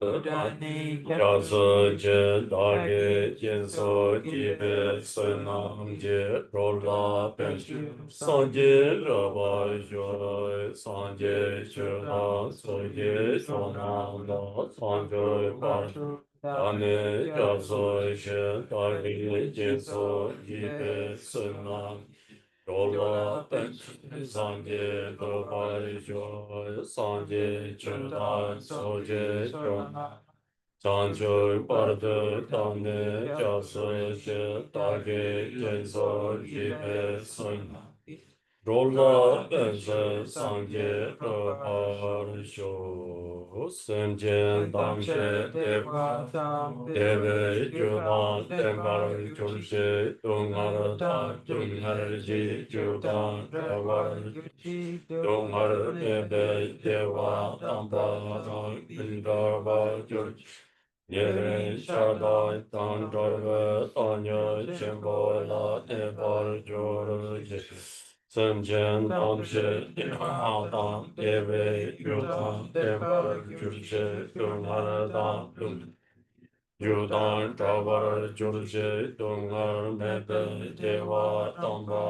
Yaso je dage jenso jibe sunam je rola pen sanje raba jo sanje chuna soje chona la sanje par ane yaso je dage jenso jibe sunam rola pen sanje raba jo sanje chuna soje chona Sanjo Bardo Tane Jasa Je Dage Genzo Jibe Sun Rola Benze Sangye Prabhar Sho Senjen Damshe Deve Judan Dengar Jurje Dungar Da Dungar Ji Judan Davar Dungar Nebe Deva Damba Indava Jurje Yere Shadai Tandarva Tanya Shimbola Nebar Jorje Samjan Namshe Adam Deve Yudan Devar Jurje Dunharadan Dun Yudan Travar Jurje Dungar Mebe Deva Tamba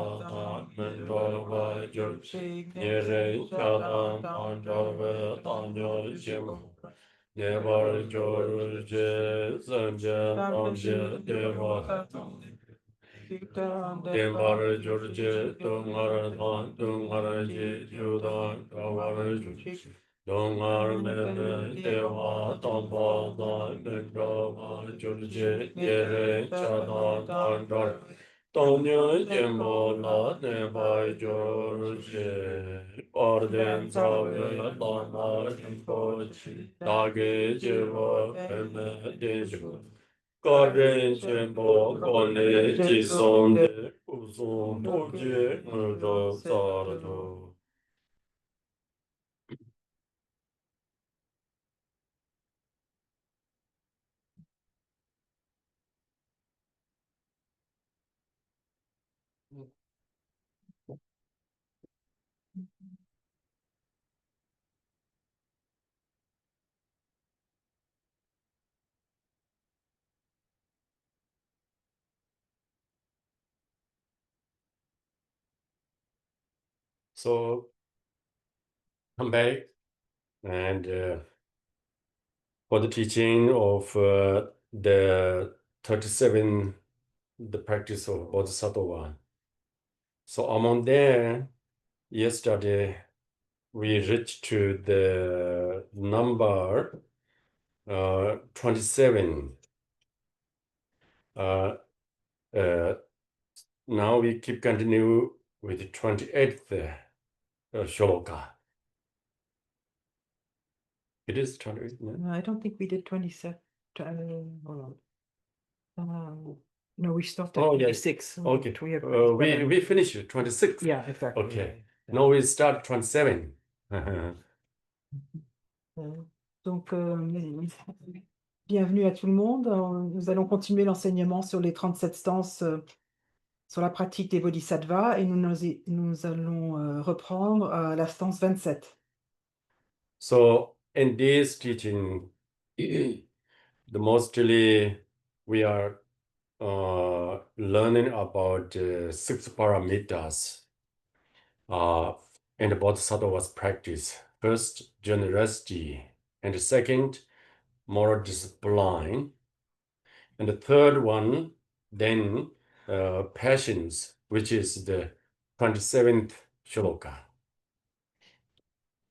Mendava Jurje Yere Shadai Tandarva Tanya Shimbola Nevar George Sanje Tamje Deva Devar George Dungar Han Dungar Ji Judan Kavar Dungar Mebe Deva Tamba Dan Negrava George Yere Chada Dandar Tonya Jembola Nevar George Orden Zave Lama Rinpoche Dage Jiva Peme Dejo Karen Jembo Kone Jisonde Uzun Toje Mudo Sardo. So come back and for the teaching of the 37, the practice of bodhisattva. So among them, yesterday we reached to the number 27. Now we keep continue with the 28th shloka. It is 28th, no? No, I don't think we did 27. Hold on. No, we stopped at Oh, yes. 26. Okay. We have We finished 26. Yeah, exactly. Okay. Yeah. Now we start 27. Donc, bienvenue à tout le monde. Nous allons continuer l'enseignement sur les 37 stances sur la pratique des bodhisattvas et nous allons reprendre la stance 27. So in this teaching, the mostly we are learning about 6 paramitas in the bodhisattva's practice. First, generosity, and the second, moral discipline, and the third one, then passions, which is the 27th shloka.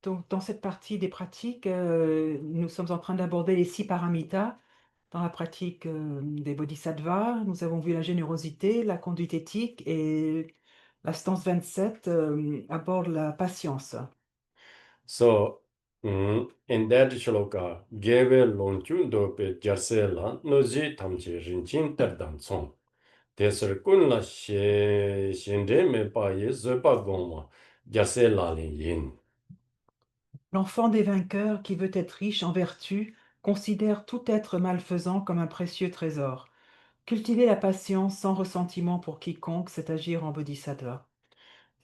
Donc, dans cette partie des pratiques, nous sommes en train d'aborder les 6 paramitas. Dans la pratique des bodhisattvas, nous avons vu la générosité, la conduite éthique et la stance 27 aborde la patience. So, in that shloka, geve lonchu dope jarsela noji tamche rinchin terdan song. Tesar kunla shende me paye zepa goma jarsela yin. L'enfant des vainqueurs qui veut être riche en vertu considère tout être malfaisant comme un précieux trésor. Cultiver la patience sans ressentiment pour quiconque, c'est agir en bodhisattva.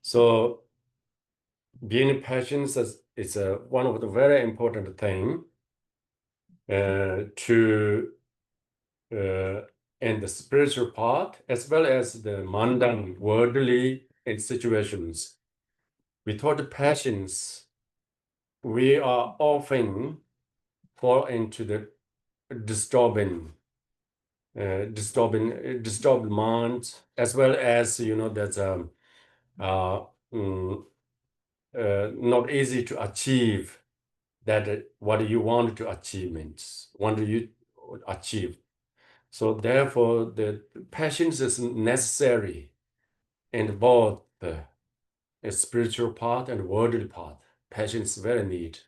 So, being patient it's one of the very important thing to uh, in the spiritual part as well as the mundane, worldly situations. Without patience, we are often fall into the disturbing, disturbed mind, as well as that's uh, mm, not easy to achieve that what you want to achievements want you achieve. So therefore, the patience is necessary in both the spiritual part and worldly part. Patience is very neat.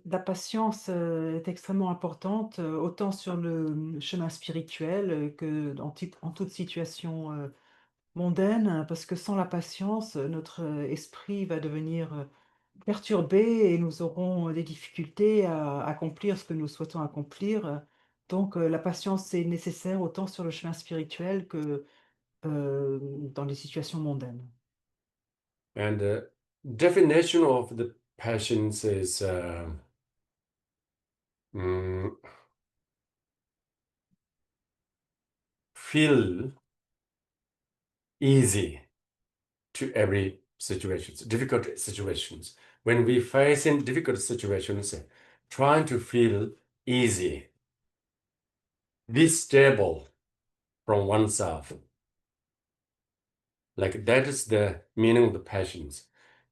La patience, est extrêmement importante, autant sur le chemin spirituel, que en toute situation, mondaine, parce que sans la patience, notre, esprit va devenir, perturbé et nous aurons des difficultés à accomplir ce que nous souhaitons accomplir. Donc, la patience est nécessaire autant sur le chemin spirituel que, dans les situations mondaines. And the definition of the patience is mm, feel easy to every situations, difficult situations. When we face in difficult situations, trying to feel easy, be stable from oneself. Like that is the meaning of the patience.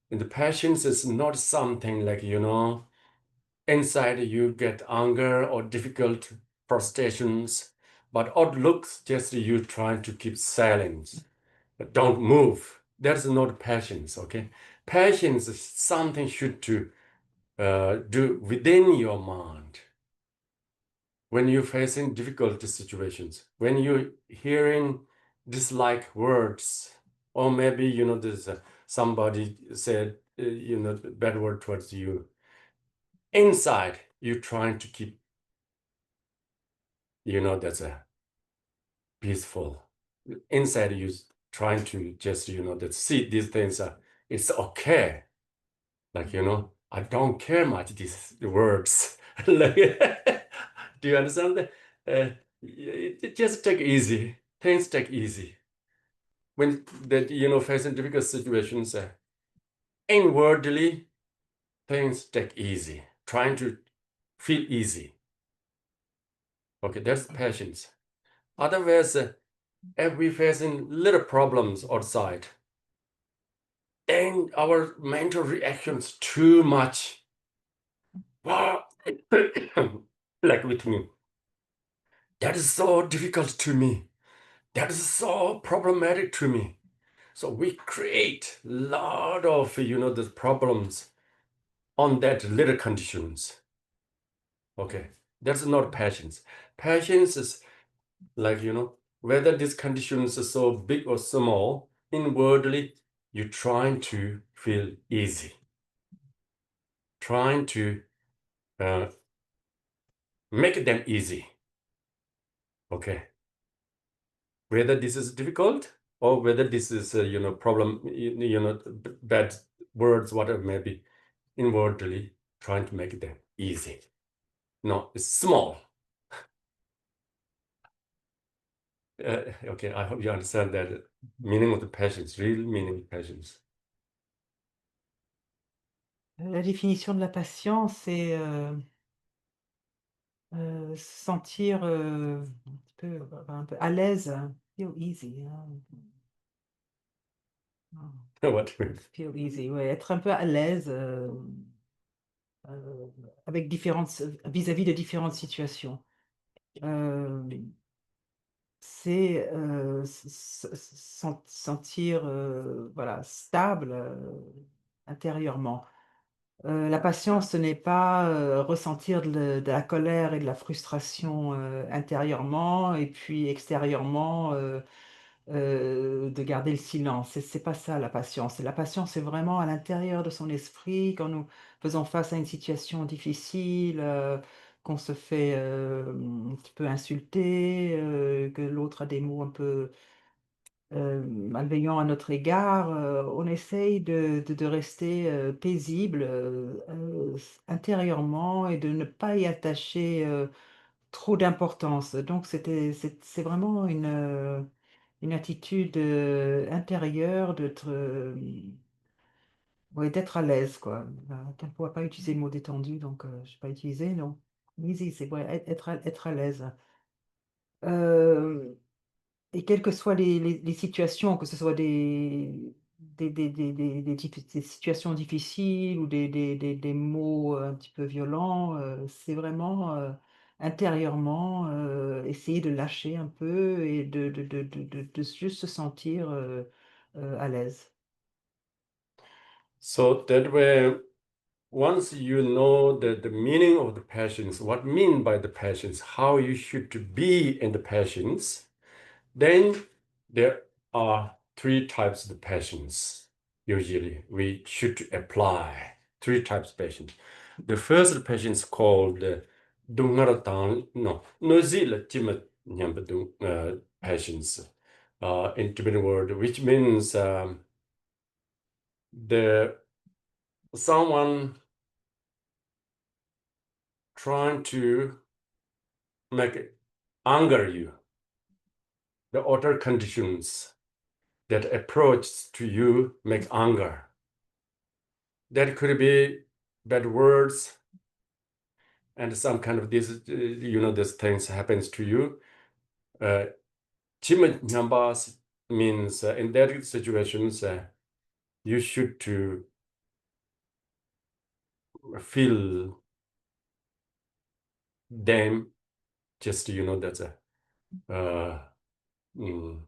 And the patience is not something like, inside you get anger or difficult frustrations, but outlooks just you trying to keep silence. Don't move. That's not patience, okay? Patience is something should to do within your mind. When you're facing difficult situations, when you're hearing dislike words, or maybe there's somebody said bad word towards you. Inside, you're trying to keep that's a peaceful. Inside, you trying to just that see these things. It's okay. Like I don't care much these words. Like, do you understand that? Just take easy. Things take easy. When that facing difficult situations, inwardly things take easy. Trying to feel easy. Okay, that's patience. Otherwise, if we facing little problems outside, then our mental reactions too much. Wow. Like with me. That is so difficult to me. That is so problematic to me. So we create a lot of the problems on that little conditions. Okay, that's not patience. Patience is like whether these conditions are so big or small, inwardly you're trying to feel easy, trying to uh, make them easy. Okay, whether this is difficult or whether this is problem, bad words, whatever may be, inwardly trying to make them easy. No, it's small. Okay, I hope you understand that meaning of the patience, real meaning of patience. La définition de la patience, c'est, se sentir, un peu à l'aise, feel easy, What? feel easy, ouais, être un peu à l'aise, avec vis-à-vis de différentes situations. C'est, sentir, voilà, stable, intérieurement. La patience, ce n'est pas, ressentir de la colère et de la frustration, intérieurement et puis extérieurement, de garder le silence. C'est pas ça la patience. La patience, c'est vraiment à l'intérieur de son esprit, quand nous faisons face à une situation difficile, qu'on se fait, un petit peu insulter, que l'autre a des mots un peu malveillant à notre égard, on essaye de rester paisible intérieurement et de ne pas y attacher trop d'importance. Donc c'est vraiment une attitude intérieure ouais, d'être à l'aise, quoi. On ne pourra pas utiliser le mot détendu, donc je ne vais pas utiliser, non. Easy, c'est ouais, être à l'aise. Euh, et quelles que soient les situations, que ce soit des situations difficiles ou des mots un petit peu violents, c'est vraiment intérieurement essayer de lâcher un peu et de juste se sentir à l'aise. So that way, once you know the meaning of the passions, what mean by the passions, how you should to be in the passions, then there are three types of the passions. Usually, we should apply three types of passions. The first passion is called Dungaratang, no, Nozil Timat Nyambadung passions in Tibetan word, which means the someone trying to make anger you, the outer conditions that approach to you make anger. That could be bad words and some kind of this, these things happens to you. Chima nyambas means in that situations, you should to feel them just, that's uh, mm,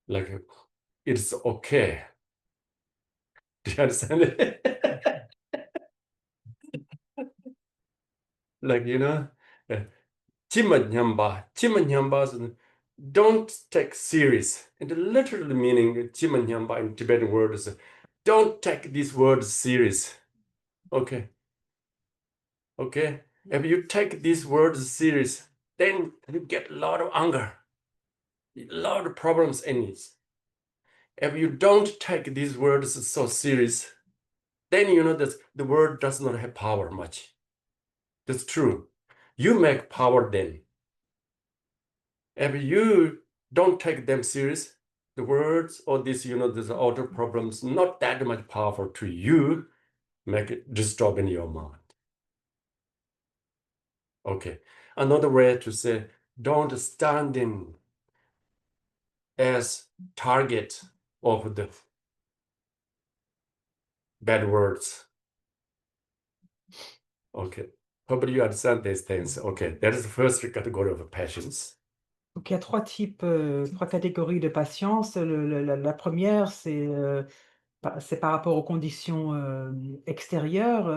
like it's okay. Do you understand it? Like, uh, Chimanyamba, don't take serious. And the literal meaning Chimanyamba in Tibetan word is don't take these words serious. Okay. Okay. If you take these words serious, then you get a lot of anger, a lot of problems in it. If you don't take these words so serious, then you know that the word does not have power much. That's true. You make power then. If you don't take them serious, the words or this, these outer problems, not that much powerful to you, make it disturb in your mind. Okay. Another way to say, don't stand in as target of the bad words. Okay. Hope you understand these things. Okay. That is the first category of passions. Donc, il y a trois catégories de patience. La première, c'est par rapport aux conditions extérieures.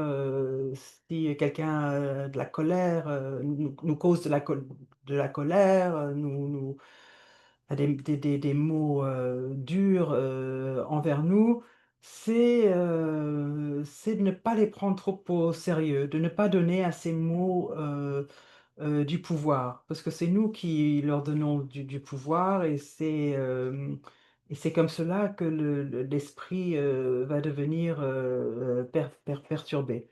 Si quelqu'un a de la colère nous cause de la colère, a des mots durs envers nous, c'est de ne pas les prendre trop au sérieux, de ne pas donner à ces mots du pouvoir, parce que c'est nous qui leur donnons du pouvoir et c'est comme cela que l'esprit va devenir perturbé.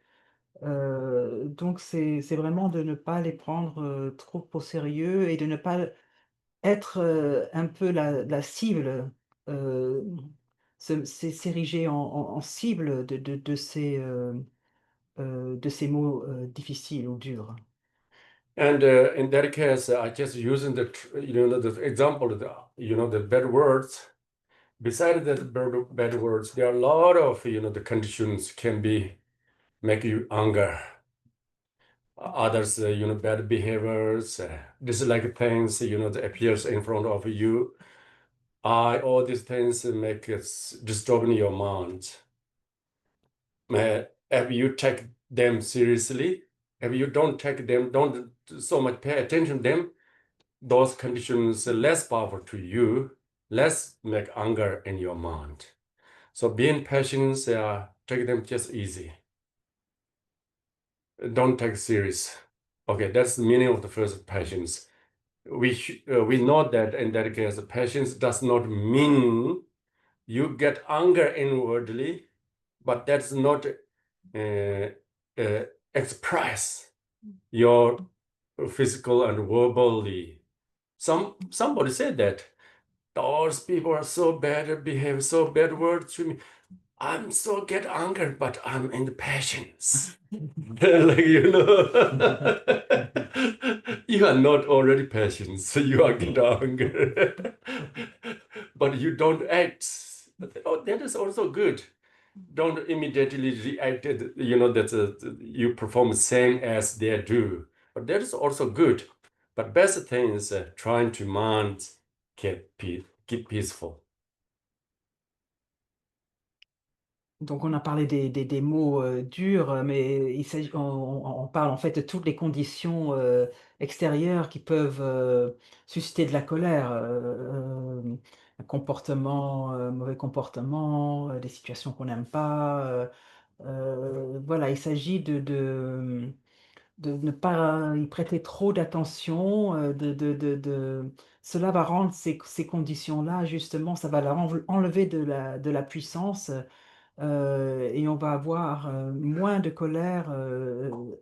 Donc c'est vraiment de ne pas les prendre trop au sérieux et de ne pas être un peu la cible, euh, s'ériger en cible de ces mots difficiles ou durs. And in that case, I just using the example, the bad words. Besides the bad words, there are a lot of, the conditions can be make you anger. Others, bad behaviors, dislike things, that appears in front of you. All these things make it disturbing your mind. If you take them seriously, if you don't take them, don't so much pay attention to them, those conditions are less powerful to you, less make anger in your mind. So being patient, take them just easy. Don't take serious. Okay, that's the meaning of the first patience. we know that in that case, patience does not mean you get anger inwardly, but that's not express your physical and verbally. Somebody said that those people are so bad, behave so bad words to me. I'm so get anger, but I'm in the passions. Like, you are not already patient, so you are get anger. But you don't act. Oh, that is also good. Don't immediately react. That's you perform the same as they do. But that is also good. But best thing is trying to mind keep peaceful. Donc on a parlé des mots durs, mais on parle en fait de toutes les conditions extérieures qui peuvent susciter de la colère, un comportement, mauvais comportement, des situations qu'on n'aime pas. Voilà, il s'agit de ne pas y prêter trop d'attention, cela va rendre ces conditions-là, justement, ça va leur enlever de la puissance et on va avoir moins de colère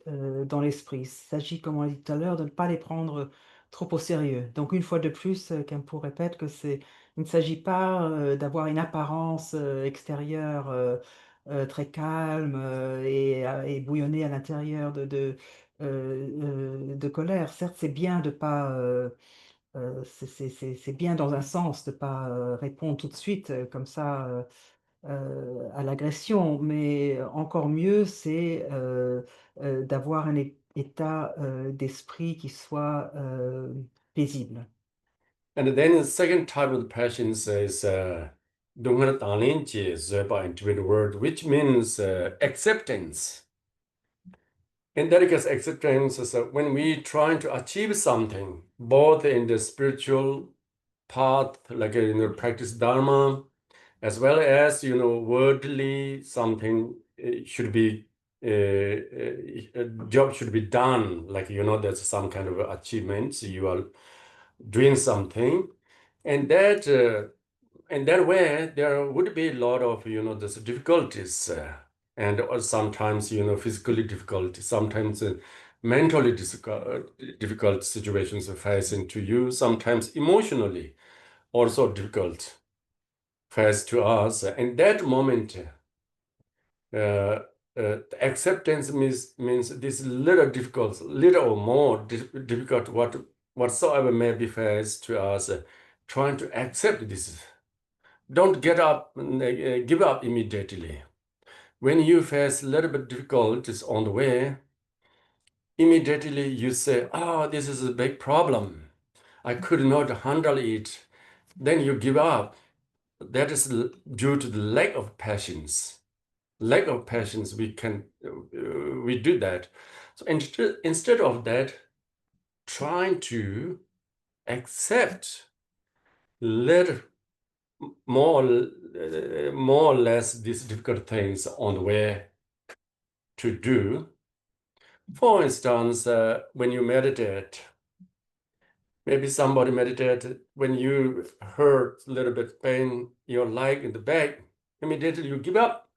dans l'esprit. Il s'agit, comme on l'a dit tout à l'heure, de ne pas les prendre trop au sérieux. Donc, une fois de plus, Khenpo répète que il ne s'agit pas d'avoir une apparence extérieure très calme et bouillonner à l'intérieur de colère. Certes, c'est bien de pas c'est bien dans un sens de ne pas répondre tout de suite comme ça à l'agression, mais encore mieux, c'est d'avoir un état d'esprit qui soit paisible. And then the second type of patience is Dunghana Talin Che Zeba in Tibetan word, which means acceptance. In that case, acceptance is when we trying to achieve something, both in the spiritual path, like practice Dharma, as well as worldly something should be a job should be done, like that's some kind of achievements. You are doing something, and that in that way there would be a lot of these difficulties and sometimes physically difficult, sometimes mentally difficult situations facing to you, sometimes emotionally also difficult face to us. In that moment the acceptance means this little difficult, little or more difficult whatsoever may be faced to us, trying to accept this. Don't get up, give up immediately. When you face a little bit difficulties on the way, immediately you say, "Oh, this is a big problem. I could not handle it." Then you give up. That is due to the lack of patience. Lack of patience, we do that. So instead of that, trying to accept little more or less these difficult things on the way to do. For instance, when you meditate, maybe somebody meditated when you hurt a little bit pain your leg in the back, immediately you give up.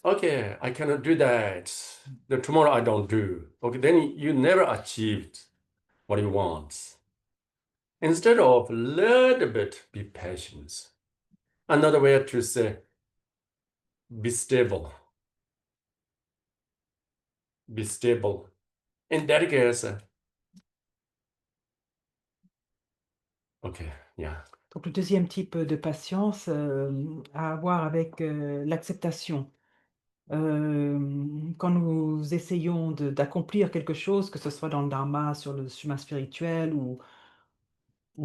Okay, I cannot do that. Then tomorrow I don't do. Okay, then you never achieved what you want. Instead of a little bit, be patient. Another way to say, be stable. Be stable. In that case, okay, yeah. Donc le deuxième type de patience a à voir avec l'acceptation. Quand nous essayons d'accomplir quelque chose, que ce soit dans le dharma, sur le chemin spirituel ou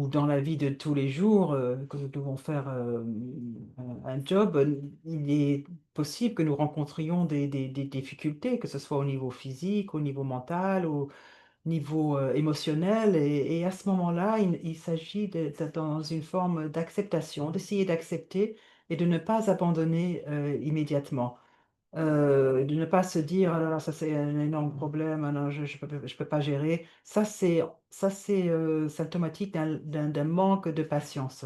dans la vie de tous les jours, que nous devons faire un job, il est possible que nous rencontrions des difficultés, que ce soit au niveau physique, au niveau mental, au niveau émotionnel. Et à ce moment-là, il s'agit d'être dans une forme d'acceptation, d'essayer d'accepter et de ne pas abandonner immédiatement. de ne pas se dire: «Ah là là, ça c'est un énorme problème, ah non, je peux pas gérer». Ça c'est symptomatique d'un manque de patience.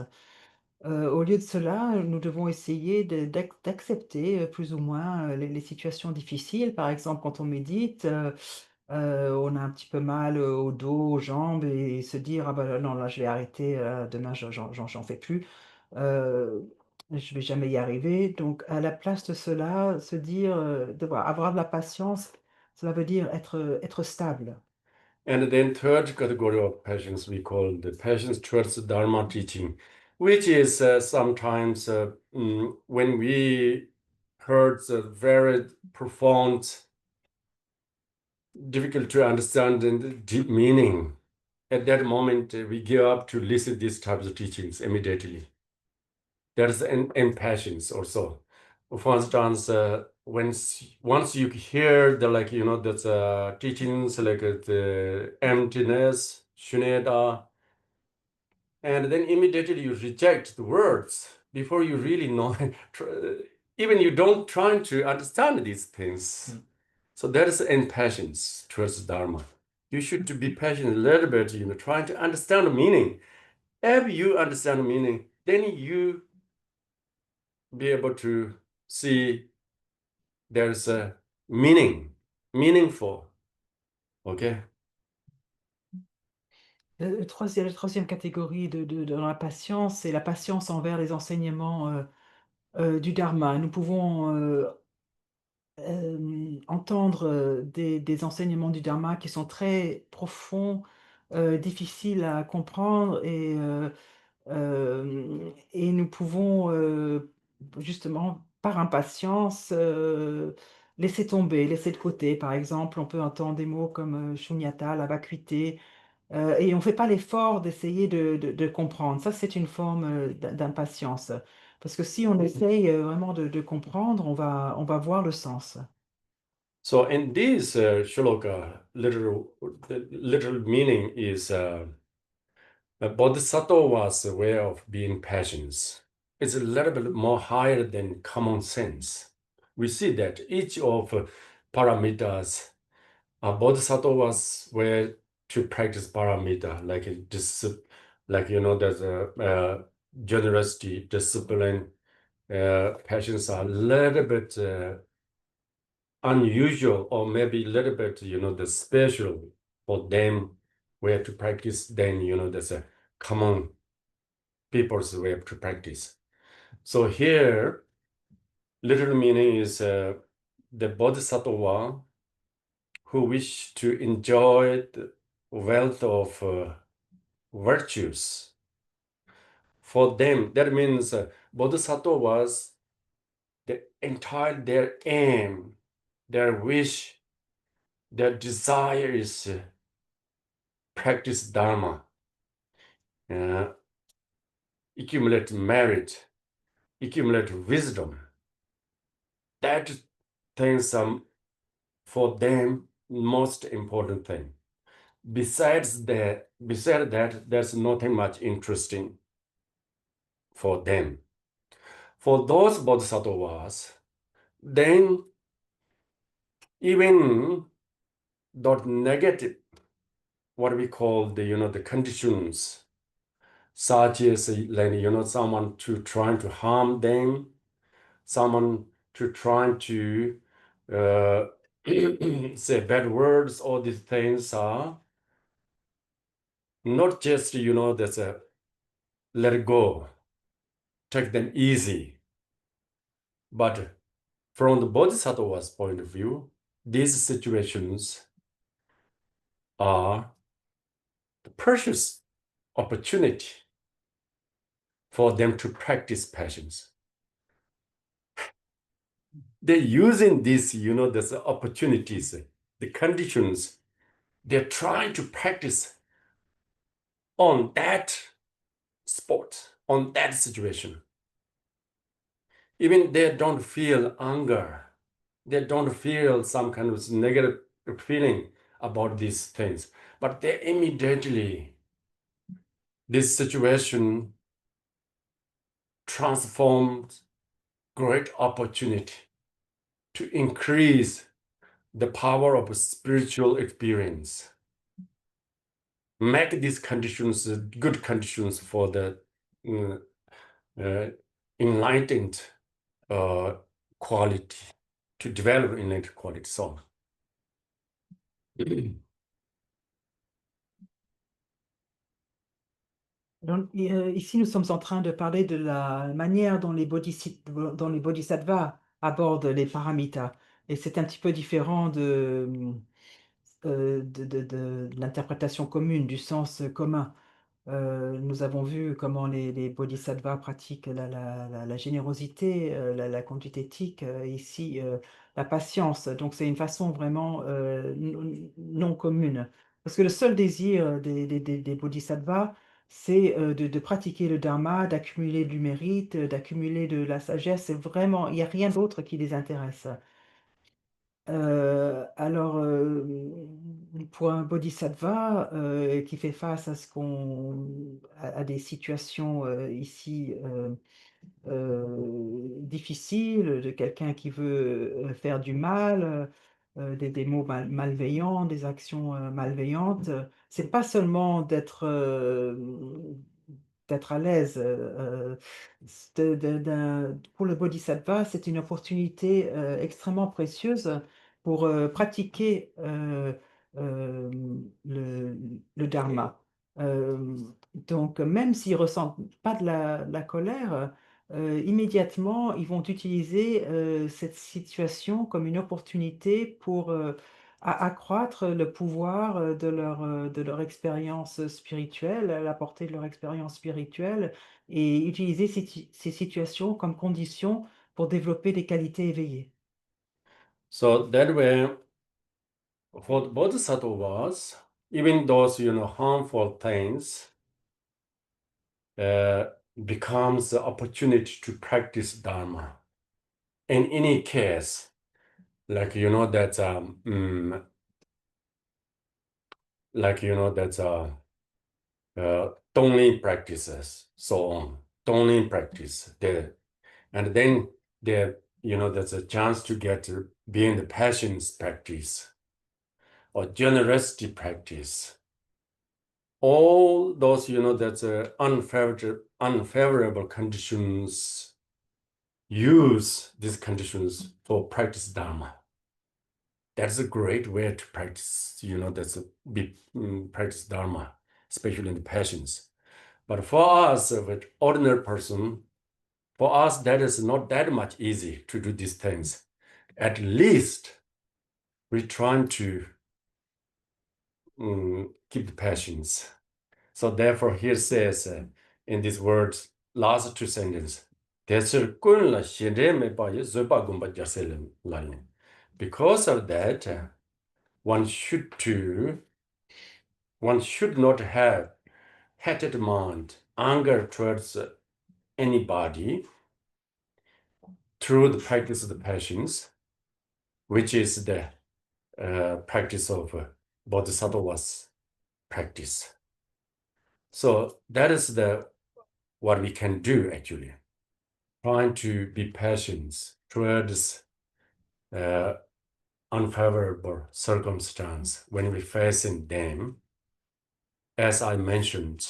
Au lieu de cela, nous devons essayer d'accepter, plus ou moins, les situations difficiles. Par exemple, quand on médite, on a un petit peu mal, au dos, aux jambes et se dire: «Ah bah, non, là, je vais arrêter, demain, j'en fais plus, je vais jamais y arriver». Donc à la place de cela, se dire, devoir avoir de la patience, cela veut dire être stable. And then third category of patience we call the patience towards Dharma teaching, which is sometimes when we heard the very profound, difficult to understand and deep meaning. At that moment, we give up to listen these types of teachings immediately. There's an impatience also. For instance, once you hear the that's teachings like the emptiness, shunyata, and then immediately you reject the words before you really know, even you don't try to understand these things. So there is impatience towards Dharma. You should be patient a little bit, trying to understand the meaning. If you understand the meaning, then you be able to see there's a meaningful. Okay. La 3e catégorie de dans la patience, c'est la patience envers les enseignements, du dharma. Nous pouvons, entendre, des enseignements du dharma qui sont très profonds, difficiles à comprendre et nous pouvons, justement, par impatience, laisser tomber, laisser de côté. Par exemple, on peut entendre des mots comme, shunyata, la vacuité, et on ne fait pas l'effort d'essayer de comprendre. Ça, c'est une forme, d'impatience. Parce que si on essaye, vraiment de comprendre, on va voir le sens. So in this shloka, the literal meaning is a bodhisattva's way of being patient. It's a little bit more higher than common sense. We see that each of paramitas are bodhisattvas way to practice paramita, like this, like there's a generosity, discipline, passions are a little bit unusual or maybe a little bit, the special for them where to practice, then, there's a common people's way to practice. So here, literal meaning is the bodhisattva who wish to enjoy the wealth of virtues. For them, that means bodhisattvas, their aim, their wish, their desire is practice Dharma, uh, accumulate merit, accumulate wisdom. That things are for them most important thing. Besides that, there's nothing much interesting for them. For those bodhisattvas, then even that negative, what we call the conditions, such as like someone to trying to harm them, someone to trying to uh, say bad words, all these things are not just that's a let it go, take them easy, but from the bodhisattva's point of view, these situations are the precious opportunity for them to practice patience. They're using these, these opportunities, the conditions. They're trying to practice on that spot, on that situation. Even they don't feel anger. They don't feel some kind of negative feeling about these things. But they immediately, this situation transformed great opportunity to increase the power of spiritual experience. Make these conditions good conditions for the enlightened quality, to develop enlightened quality. So, Donc, ici, nous sommes en train de parler de la manière dont les bodhisattvas abordent les paramitas. Et c'est un petit peu différent de l'interprétation commune, du sens commun. Nous avons vu comment les bodhisattvas pratiquent la générosité, la conduite éthique, ici la patience. Donc c'est une façon vraiment non commune. Parce que le seul désir des bodhisattvas, c'est de pratiquer le dharma, d'accumuler du mérite, d'accumuler de la sagesse. C'est vraiment, il n'y a rien d'autre qui les intéresse. Alors, pour un bodhisattva qui fait face à des situations ici difficiles, de quelqu'un qui veut faire du mal, des mots malveillants, des actions malveillantes, c'est pas seulement d'être à l'aise. Pour le bodhisattva, c'est une opportunité extrêmement précieuse pour pratiquer euh, le, le dharma. Euh, donc, même s'ils ressentent pas de la colère, immédiatement, ils vont utiliser cette situation comme une opportunité pour accroître le pouvoir de leur expérience spirituelle, la portée de leur expérience spirituelle, et utiliser ces situations comme condition pour développer des qualités éveillées. so that way, for the bodhisattvas, even those harmful things becomes the opportunity to practice dharma. In any case, like that's Dongling practices, so on. Dongling practice, and then there's a chance to get to be in the passions practice or generosity practice. All those, that's unfavorable conditions, use these conditions for practice Dharma. That's a great way to practice, practice Dharma, especially in the passions. But for us, with ordinary person, for us, that is not that much easy to do these things. At least we're trying to keep the passions. So therefore, here says in these words, last two sentences, because of that, one should not have hatred mind, anger towards anybody through the practice of the passions, which is the practice of bodhisattvas practice. So that is what we can do actually, trying to be patient towards unfavorable circumstance when we facing them. As I mentioned,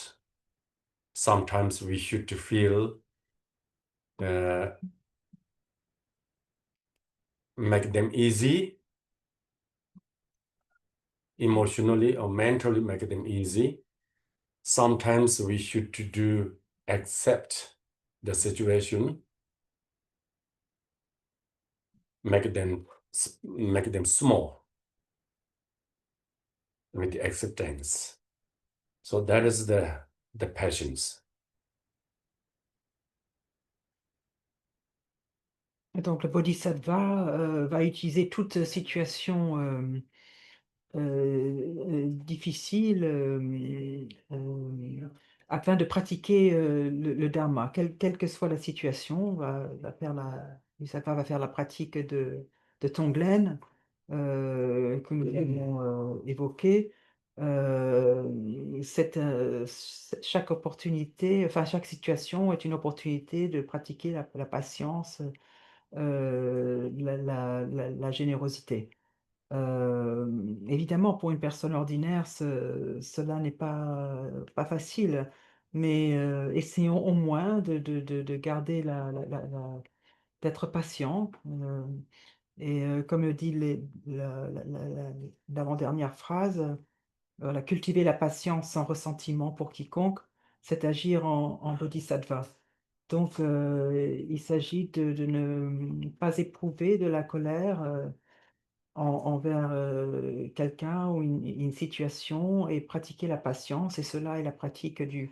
sometimes we should feel make them easy, emotionally or mentally make them easy. Sometimes we should do accept the situation, make them small with the acceptance. So that is the patience. Donc, le bodhisattva va utiliser toute situation difficile afin de pratiquer le dharma, quelle que soit la situation. Bodhisattva va faire la pratique de Tonglen que nous avons évoqué. Chaque opportunité, enfin chaque situation est une opportunité de pratiquer la patience, la générosité. Évidemment, pour une personne ordinaire, cela n'est pas facile, mais essayons au moins de garder d'être patient. Et comme le dit l'avant-dernière phrase, voilà, cultiver la patience sans ressentiment pour quiconque, c'est agir en bodhisattva. Donc, il s'agit de ne pas éprouver de la colère envers quelqu'un ou une situation et pratiquer la patience. Et cela est la pratique du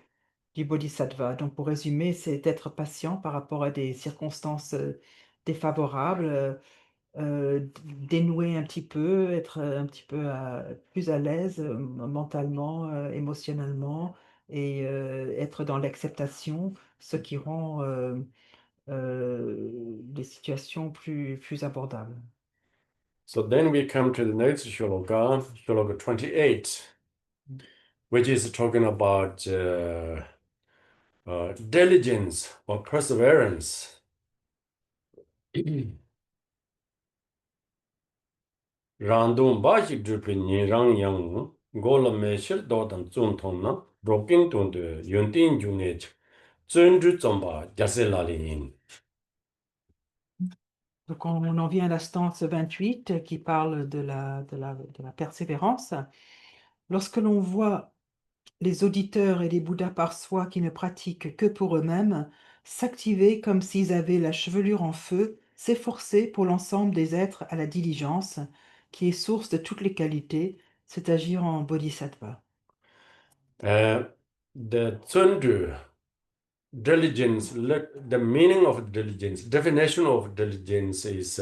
bodhisattva. Donc, pour résumer, c'est être patient par rapport à des circonstances défavorables, dénouer un petit peu, être un petit peu plus à l'aise mentalement, émotionnellement, et être dans l'acceptation, ce qui rend les situations plus abordables. So then we come to the next shloka, shloka 28, which is talking about diligence or perseverance. Random bashik drupi nirang yang gola meshil dodan zun tonna brokin tunde yuntin junej zun ju zomba jaselalin. Donc, on en vient à la stance 28 qui parle de la persévérance. Lorsque l'on voit les auditeurs et les Bouddhas par soi qui ne pratiquent que pour eux-mêmes s'activer comme s'ils avaient la chevelure en feu, s'efforcer pour l'ensemble des êtres à la diligence, qui est source de toutes les qualités, c'est agir en bodhisattva. The zundu, diligence, the meaning of diligence, definition of diligence is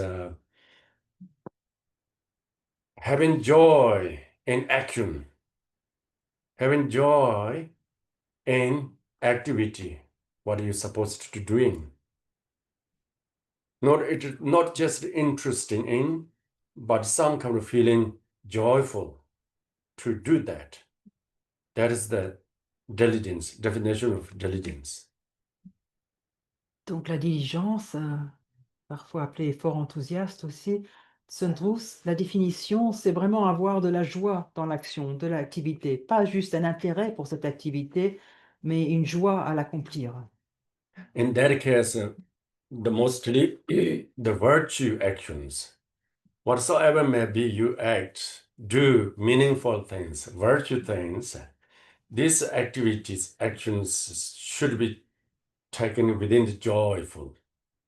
having joy in action, having joy in activity. What are you supposed to doing? Not just interesting in, but some kind of feeling joyful to do that. That is the diligence, definition of diligence. Donc la diligence, parfois appelée fort enthousiaste aussi, Sundrus, la définition, c'est vraiment avoir de la joie dans l'action, de l'activité, pas juste un intérêt pour cette activité, mais une joie à l'accomplir. In that case, the mostly the virtue actions, whatsoever may be you act, do meaningful things, virtue things, these activities, actions should be taken within the joyful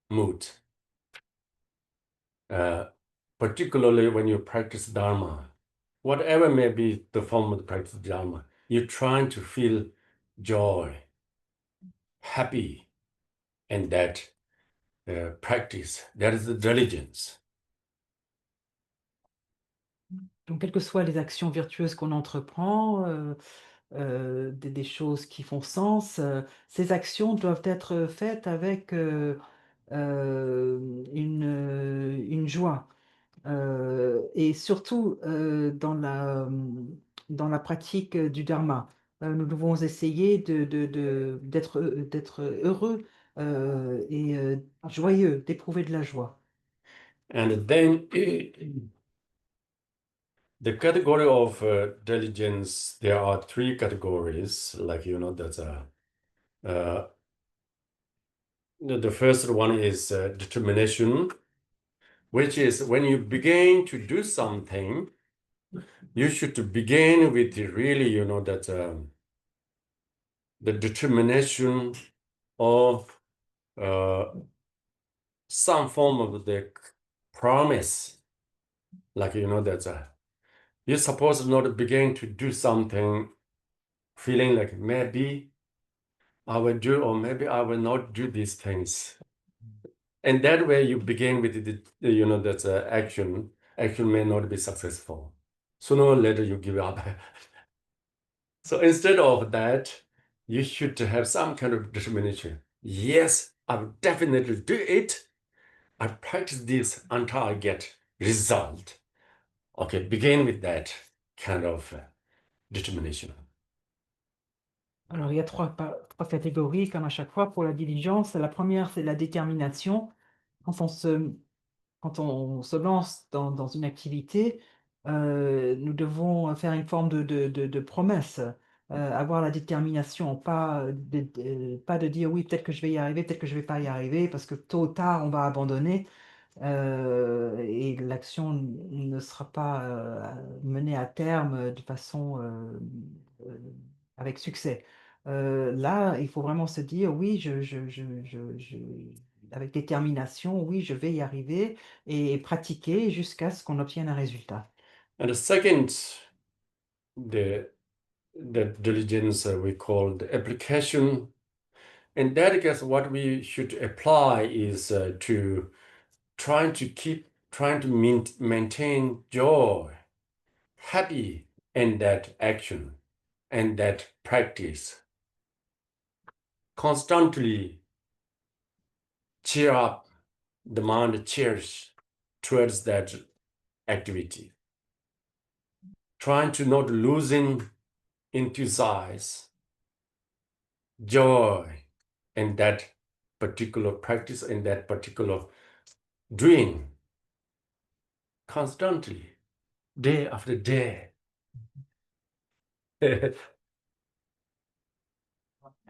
mood. Particularly when you practice Dharma, whatever may be the form of the practice of Dharma, you're trying to feel joy, happy in that practice. That is the diligence. Donc, quelles que soient les actions vertueuses qu'on entreprend, des choses qui font sens, ces actions doivent être faites avec une joie. Et surtout dans la pratique du dharma. Nous devons essayer d'être heureux et joyeux, d'éprouver de la joie. And then the category of diligence, there are three categories. Like, that's the first one is determination, which is when you begin to do something, you should begin with really, that the determination of some form of the promise. Like, that you're supposed not to begin to do something feeling like maybe I will do or maybe I will not do these things. And that way you begin with that's action. Action may not be successful. Sooner or later you give up. So instead of that, you should have some kind of determination. Yes, I will definitely do it. I practice this until I get result. Okay, begin with that kind of determination. Alors, il y a trois catégories, comme à chaque fois, pour la diligence. La première, c'est la détermination. Quand on se quand on se lance dans une activité, nous devons faire une forme de promesse, avoir la détermination, pas de dire oui, peut-être que je vais y arriver, peut-être que je ne vais pas y arriver, parce que tôt ou tard, on va abandonner et l'action ne sera pas menée à terme de façon euh, avec succès. Là, il faut vraiment se dire, oui, avec détermination, oui, je vais y arriver et pratiquer jusqu'à ce qu'on obtienne un résultat. And the second, the diligence we call the application. In that case, what we should apply is to trying to maintain joy, happy in that action and that practice. Constantly cheer up, demand cheers towards that activity. Trying to not losing enthusiasm, joy in that particular practice, in that particular doing, constantly, day after day.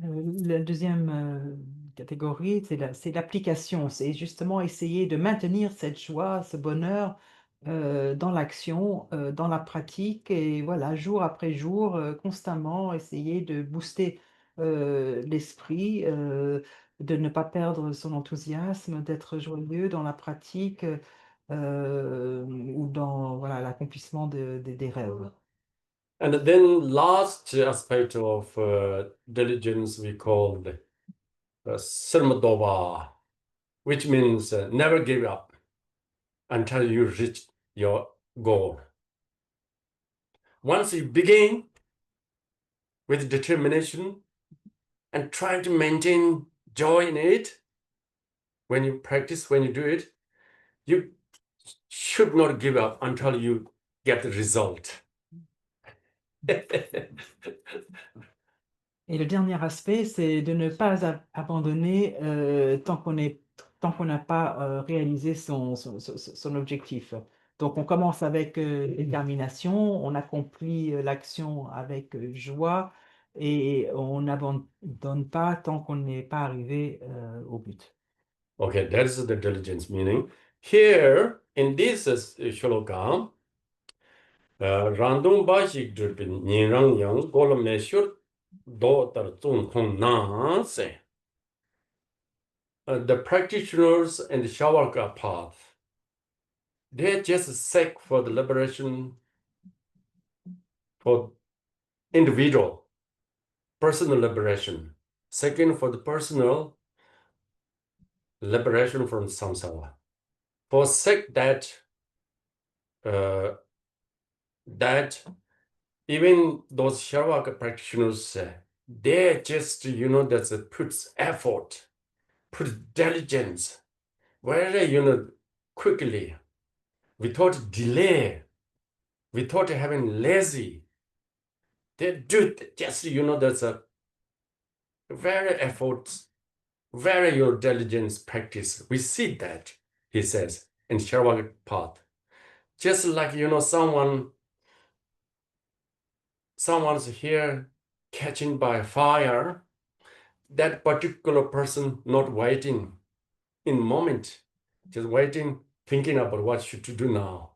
La deuxième catégorie, c'est l'application. C'est justement essayer de maintenir cette joie, ce bonheur dans l'action, dans la pratique, et voilà, jour après jour, constamment essayer de booster l'esprit, de ne pas perdre son enthousiasme, d'être joyeux dans la pratique ou dans voilà, l'accomplissement des rêves. And then last aspect of diligence we called sarmadova, which means never give up until you reach your goal. Once you begin with determination and trying to maintain joy in it, when you practice, when you do it, you should not give up until you get the result. Et le dernier aspect, c'est de ne pas abandonner tant qu'on n'a pas réalisé son objectif. Donc, on commence avec détermination, on accomplit l'action avec joie et on n'abandonne pas tant qu'on n'est pas arrivé au but. Okay, that is the diligence meaning. Here, in this shloka, random bashik drupin nirang yang golam meshur do tar zun kong na se. The practitioners in the Shavaka path, they just seek for the liberation for individual, personal liberation. Second, for the personal liberation from samsara. For sake that even those Shavaka practitioners, they just, that puts effort, puts diligence, very, quickly, without delay, without having lazy. They do just, that's a very effort, very your diligence practice. We see that, he says, in Shavaka path. Just like, someone's here catching by fire, that particular person not waiting in moment, just waiting, thinking about what should to do now,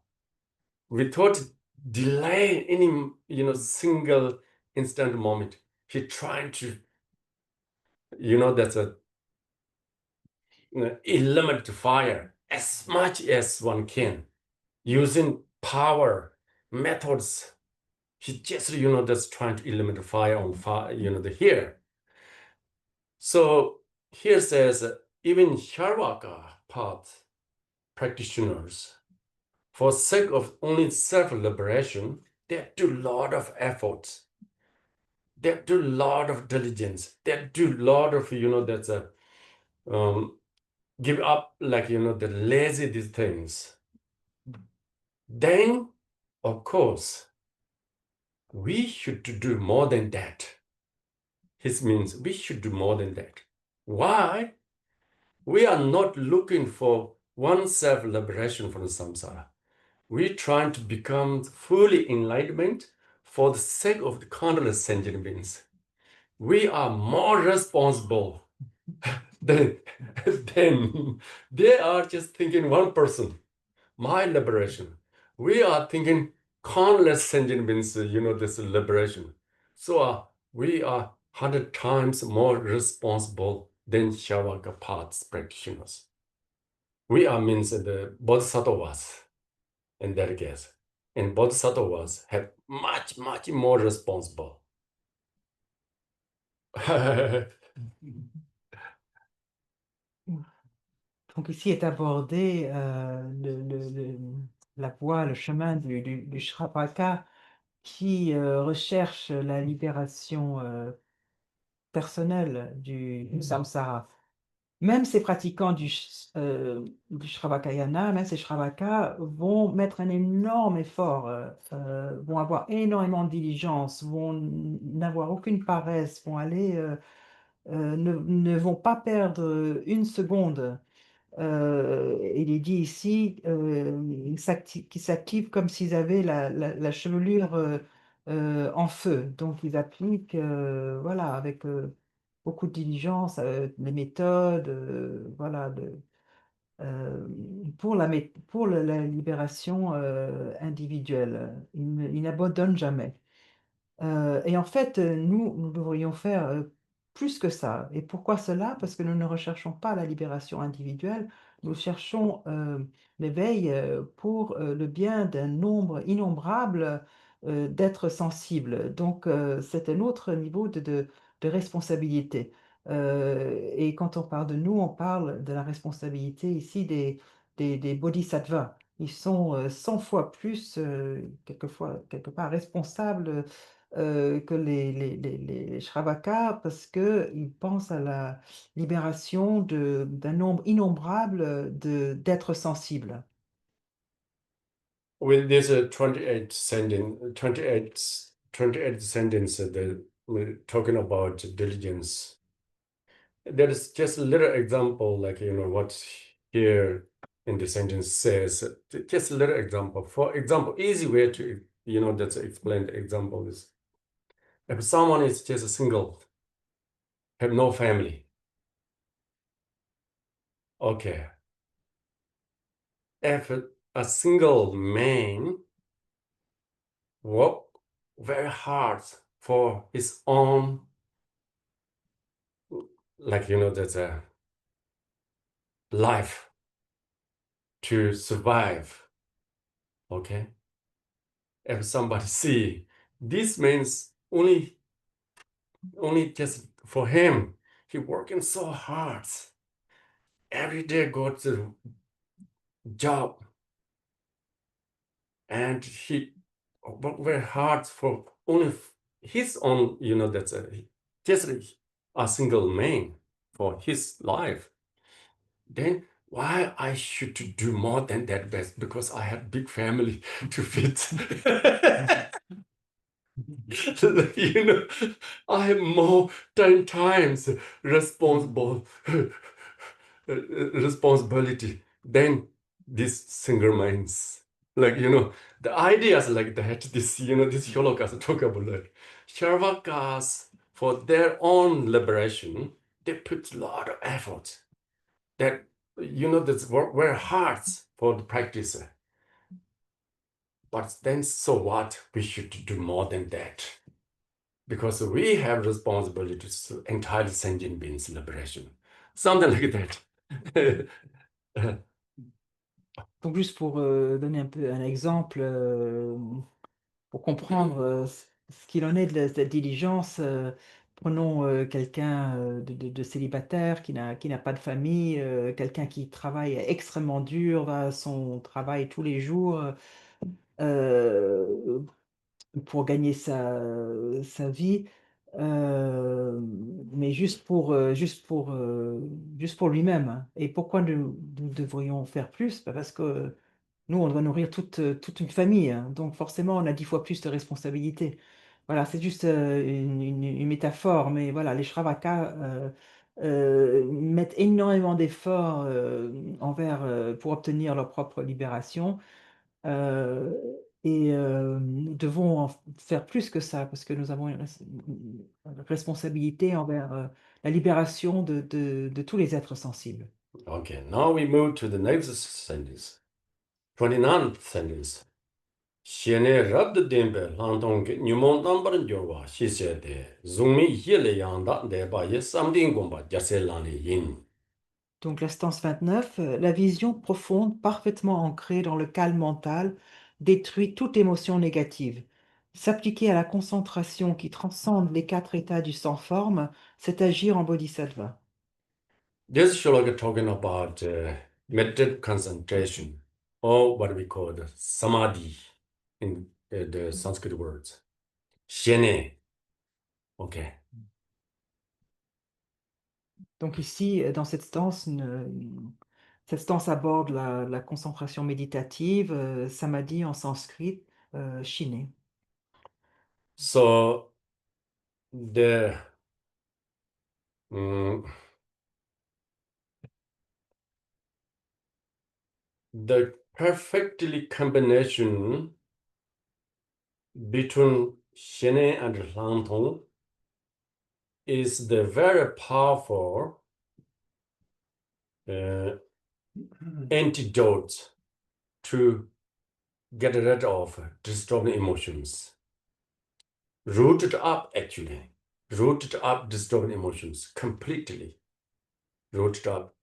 without delay any single instant moment. He trying to that's a eliminate fire as much as one can using power methods. He just that's trying to eliminate fire on fire the here. So here says even Charvaka path practitioners, for sake of only self-liberation, they do a lot of efforts. They do a lot of diligence. They do a lot of, that's a give up like, the lazy these things. Then, of course, we should do more than that. This means we should do more than that. Why? We are not looking for one self-liberation from the samsara. We trying to become fully enlightenment for the sake of the countless sentient beings. We are more responsible than, than they are just thinking one person, my liberation. We are thinking countless sentient beings, this liberation. So we are 100 times more responsible than Shavaka paths practitioners. We are means the bodhisattvas in that case. And bodhisattvas have much, much more responsible. Donc ici est abordé la voie, le chemin du Shravaka qui recherche la libération personnelle du samsara. Même ces pratiquants du Shravakayana, même ces Shravaka vont mettre un énorme effort, vont avoir énormément de diligence, vont n'avoir aucune paresse, vont aller, ne vont pas perdre une seconde. Il est dit ici qu'ils s'activent comme s'ils avaient la chevelure en feu. Donc, ils appliquent voilà, avec beaucoup de diligence les méthodes voilà, euh, pour la libération individuelle. Ils n'abandonnent jamais. Et en fait, nous devrions faire plus que ça. Et pourquoi cela? Parce que nous ne recherchons pas la libération individuelle, nous cherchons l'éveil pour le bien d'un nombre innombrable d'êtres sensibles. Donc, c'est un autre niveau de responsabilité. Et quand on parle de nous, on parle de la responsabilité ici des bodhisattvas. Ils sont 100 fois plus, quelquefois, quelque part, responsables que les Shravakas parce qu'ils pensent à la libération d'un nombre innombrable d'êtres sensibles. With this 28 sentence, 28 sentence that we're talking about diligence, there is just a little example, like, what here in the sentence says, just a little example. For example, easy way to, that's explain the example is, if someone is just a single, have no family, okay. If a single man work very hard for his own, like, that's a life to survive, okay. If somebody see, this means only just for him, he working so hard, every day go to job, and he work very hard for only his own, that's just a single man for his life. Then why I should to do more than that best? Because I have big family to feed. I have more 10 times responsible responsibility than this single minds. Like, the ideas like that, this, this Holocaust vocabulary. Sharvakas, for their own liberation, they put a lot of effort. That, that's work very hard for the practice. But then so what? We should do more than that. Because we have responsibility to entire sentient beings liberation. Something like that. Donc juste pour donner un peu un exemple, pour comprendre ce qu'il en est de la diligence, prenons quelqu'un de célibataire qui n'a pas de famille, quelqu'un qui travaille extrêmement dur, va à son travail tous les jours. Euh, pour gagner sa vie, euh, mais juste pour lui-même, hein. Et pourquoi nous devrions faire plus? Bah, parce que nous, on doit nourrir toute une famille, hein. Donc forcément, on a 10 fois plus de responsabilités. Voilà, c'est juste une métaphore, mais voilà, les Shravakas mettent énormément d'efforts pour obtenir leur propre libération. Euh, nous devons faire plus que ça parce que nous avons une responsabilité envers la libération de tous les êtres sensibles. Okay, now we move to the next sentence. 29th sentence. Xiane rabd dembe lantong nyumon number jorwa shise de zungmi yele yanda de ba ye samding gomba jase lani yin. Donc la stance 29, la vision profonde, parfaitement ancrée dans le calme mental, détruit toute émotion négative. S'appliquer à la concentration qui transcende les 4 états du sans-forme, c'est agir en bodhisattva. This shloka talking about meditative concentration, or what we call the samadhi in the Sanskrit words. Xiane. Okay. Donc ici, dans cette stance aborde la concentration méditative, samadhi en sanskrit, shiné. So the mm, the perfectly combination between Shene and Lantong is the very powerful uh, antidote to get rid of disturbing emotions. Rooted up, actually. Rooted up disturbing emotions completely. Rooted up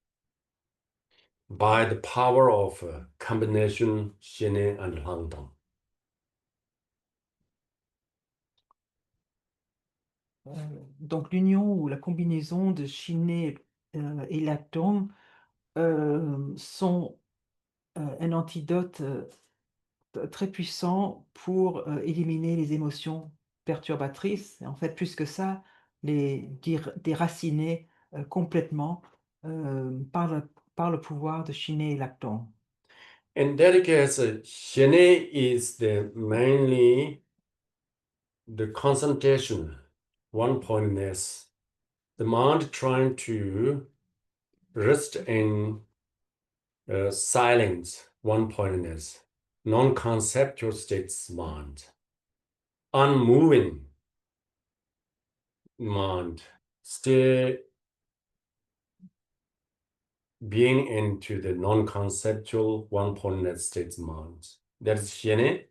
by the power of combination Shene and Lantong. Donc l'union ou la combinaison de shiné et lactone sont un antidote très puissant pour éliminer les émotions perturbatrices. Et en fait, plus que ça, les déraciner complètement par le pouvoir de shiné et lactone. In that case, Shene is the mainly the concentration, one pointedness, the mind trying to rest in silence, one pointedness, non-conceptual states mind, unmoving mind, stay being into the non-conceptual one pointedness states mind. That is Shene.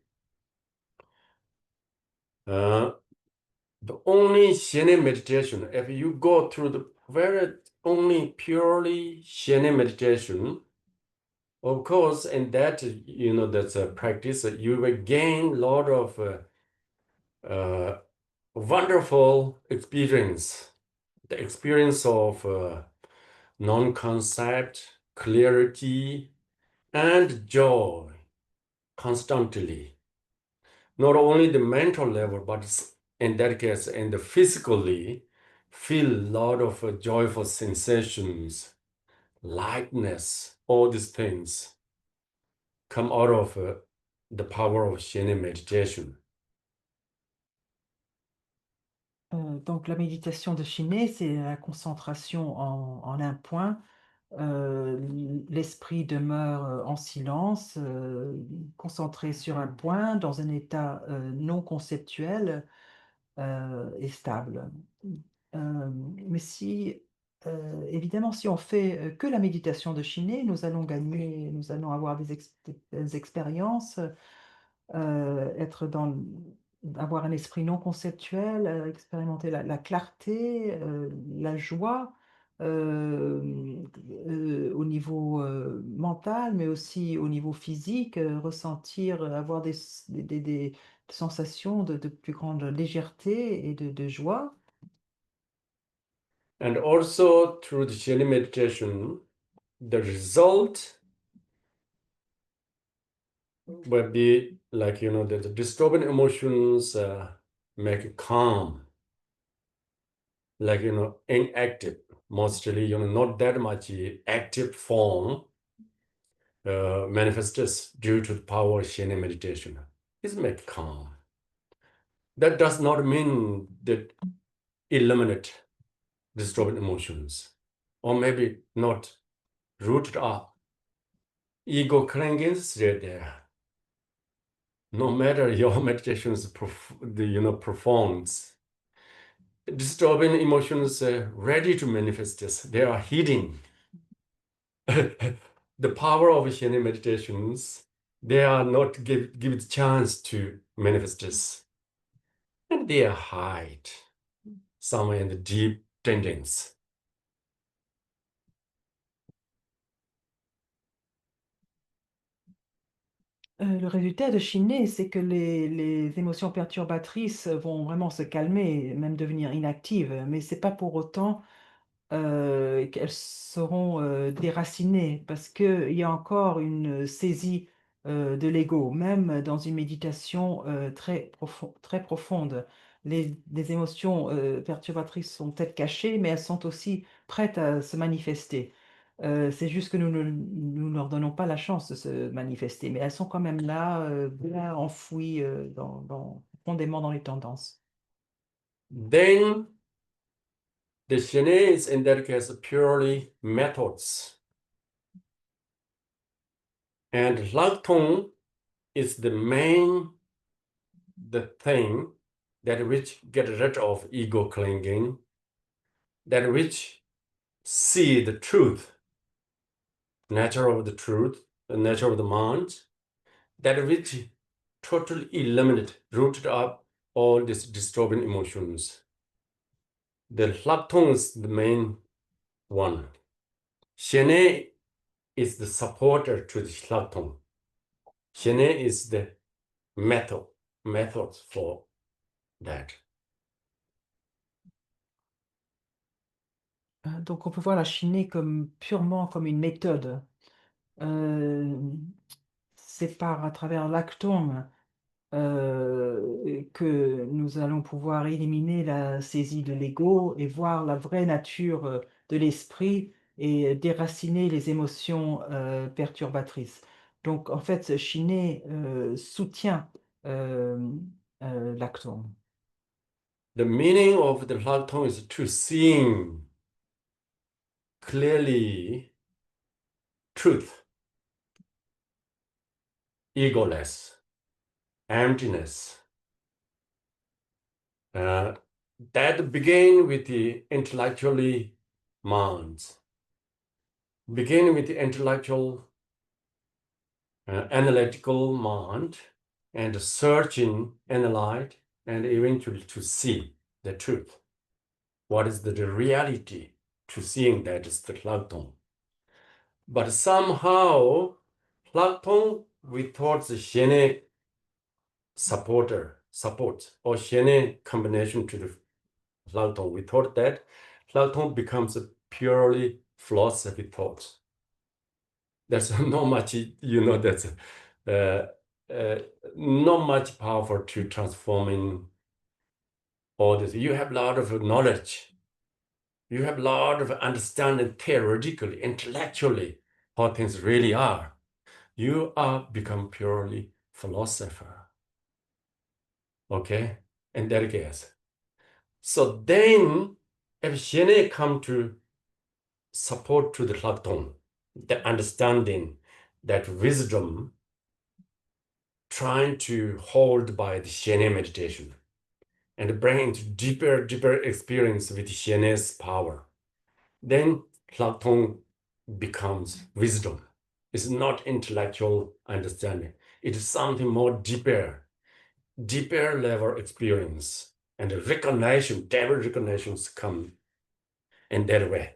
The only Shene meditation, if you go through the very only purely Shene meditation, of course, in that, that's a practice, you will gain a lot of wonderful experience. The experience of non-concept, clarity, and joy constantly. Not only the mental level, but in that case, in the physically, feel a lot of joyful sensations, lightness, all these things come out of the power of Shen meditation. Donc la méditation de Shiné, c'est la concentration en un point. L'esprit demeure en silence, concentré sur un point, dans un état non conceptuel et stable. Mais évidemment, si on fait que la méditation de Shiné, nous allons avoir des expériences avoir un esprit non conceptuel, expérimenter la clarté, la joie au niveau mental, mais aussi au niveau physique, ressentir, avoir des sensations de plus grande légèreté et de joie. And also through the Shen meditation, the result will be like, the disturbing emotions make calm, like, inactive, mostly, not that much active form manifests due to the power of Shen meditation. It's make calm. That does not mean that eliminate disturbing emotions, or maybe not rooted up. Ego clinging is there. No matter your meditations profound, disturbing emotions are ready to manifest this. They are hidden. The power of Shen meditations, they are not give it chance to manifest this. And they are hide somewhere in the deep tendons. Le résultat de chiner, c'est que les émotions perturbatrices vont vraiment se calmer, même devenir inactives, mais c'est pas pour autant qu'elles seront déracinées, parce qu'il y a encore une saisie de l'ego, même dans une méditation très profonde. Les émotions perturbatrices sont peut-être cachées, mais elles sont aussi prêtes à se manifester. C'est juste que nous ne leur donnons pas la chance de se manifester, mais elles sont quand même là, bien enfouies profondément dans les tendances. Then the Shen is in that case purely methods. And Lagtong is the thing that which get rid of ego clinging, that which see the truth, nature of the truth, the nature of the mind, that which totally eliminate, rooted up all these disturbing emotions. The Lagtong is the main one. Shene is the supporter to the Lagtong. Shene is the method for that. Donc on peut voir la Chine purement comme une méthode. C'est à travers l'actome que nous allons pouvoir éliminer la saisie de l'ego et voir la vraie nature de l'esprit et déraciner les émotions perturbatrices. Donc en fait, Chine soutient l'actome. The meaning of the Lagtong is to seeing clearly truth, egoless, emptiness. That begin with the intellectually minds, begin with the intellectual analytical mind and searching, analyze, and eventually to see the truth. What is the reality? To seeing that is the Lagtong. But somehow, Lagtong without the Shene support, or Shene combination to the Lagtong, without that, Lagtong becomes a purely philosophy thought. There's not much, that's not much power to transforming all this. You have a lot of knowledge. You have a lot of understanding theoretically, intellectually, how things really are. You are become purely philosopher. Okay? In that case. So then, if Shene come to support to the Lagtong, the understanding, that wisdom, trying to hold by the Shene meditation and bring into deeper experience with Shene's power, then Lagtong becomes wisdom. It's not intellectual understanding. It is something more deeper level experience, and the recognition, devil recognitions come in that way.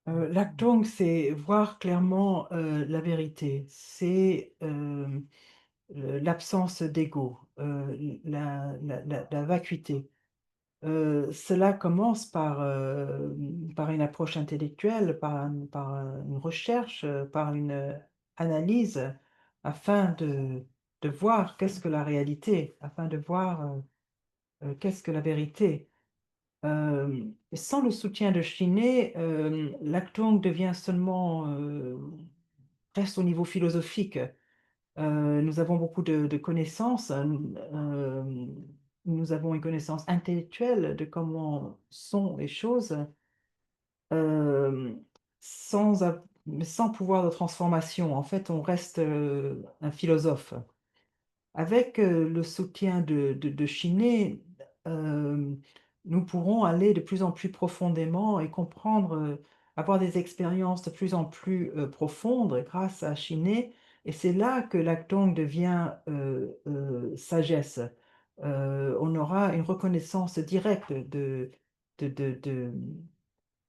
L'actong, c'est voir clairement la vérité, c'est l'absence d'ego, la vacuité. Cela commence par une approche intellectuelle, par une recherche, par une analyse, afin de voir qu'est-ce que la réalité, afin de voir qu'est-ce que la vérité. Sans le soutien de Chiné, l'actung devient seulement, reste au niveau philosophique. Nous avons beaucoup de connaissances. Nous avons une connaissance intellectuelle de comment sont les choses, euh, mais sans pouvoir de transformation. En fait, on reste un philosophe. Avec le soutien de Chiné, euh, nous pourrons aller de plus en plus profondément et comprendre, avoir des expériences de plus en plus profondes grâce à Chiné. Et c'est là que l'actong devient sagesse. On aura une reconnaissance directe de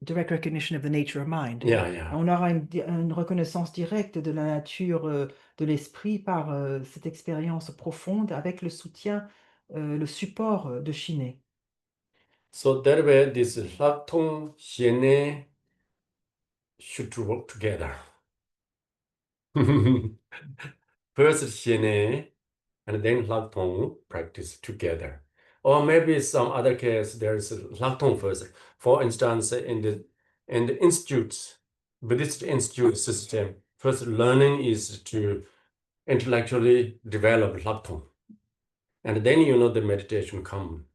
direct recognition of the nature of mind. Yeah, yeah. On aura une reconnaissance directe de la nature de l'esprit par cette expérience profonde avec le soutien, le support de Chiné. So that way, this Laktong Hiene should work together. First Hiene and then Laktong practice together. Or maybe some other case, there is Laktong first. For instance, in the institutes, Buddhist institute system, first learning is to intellectually develop Laktong. And then the meditation come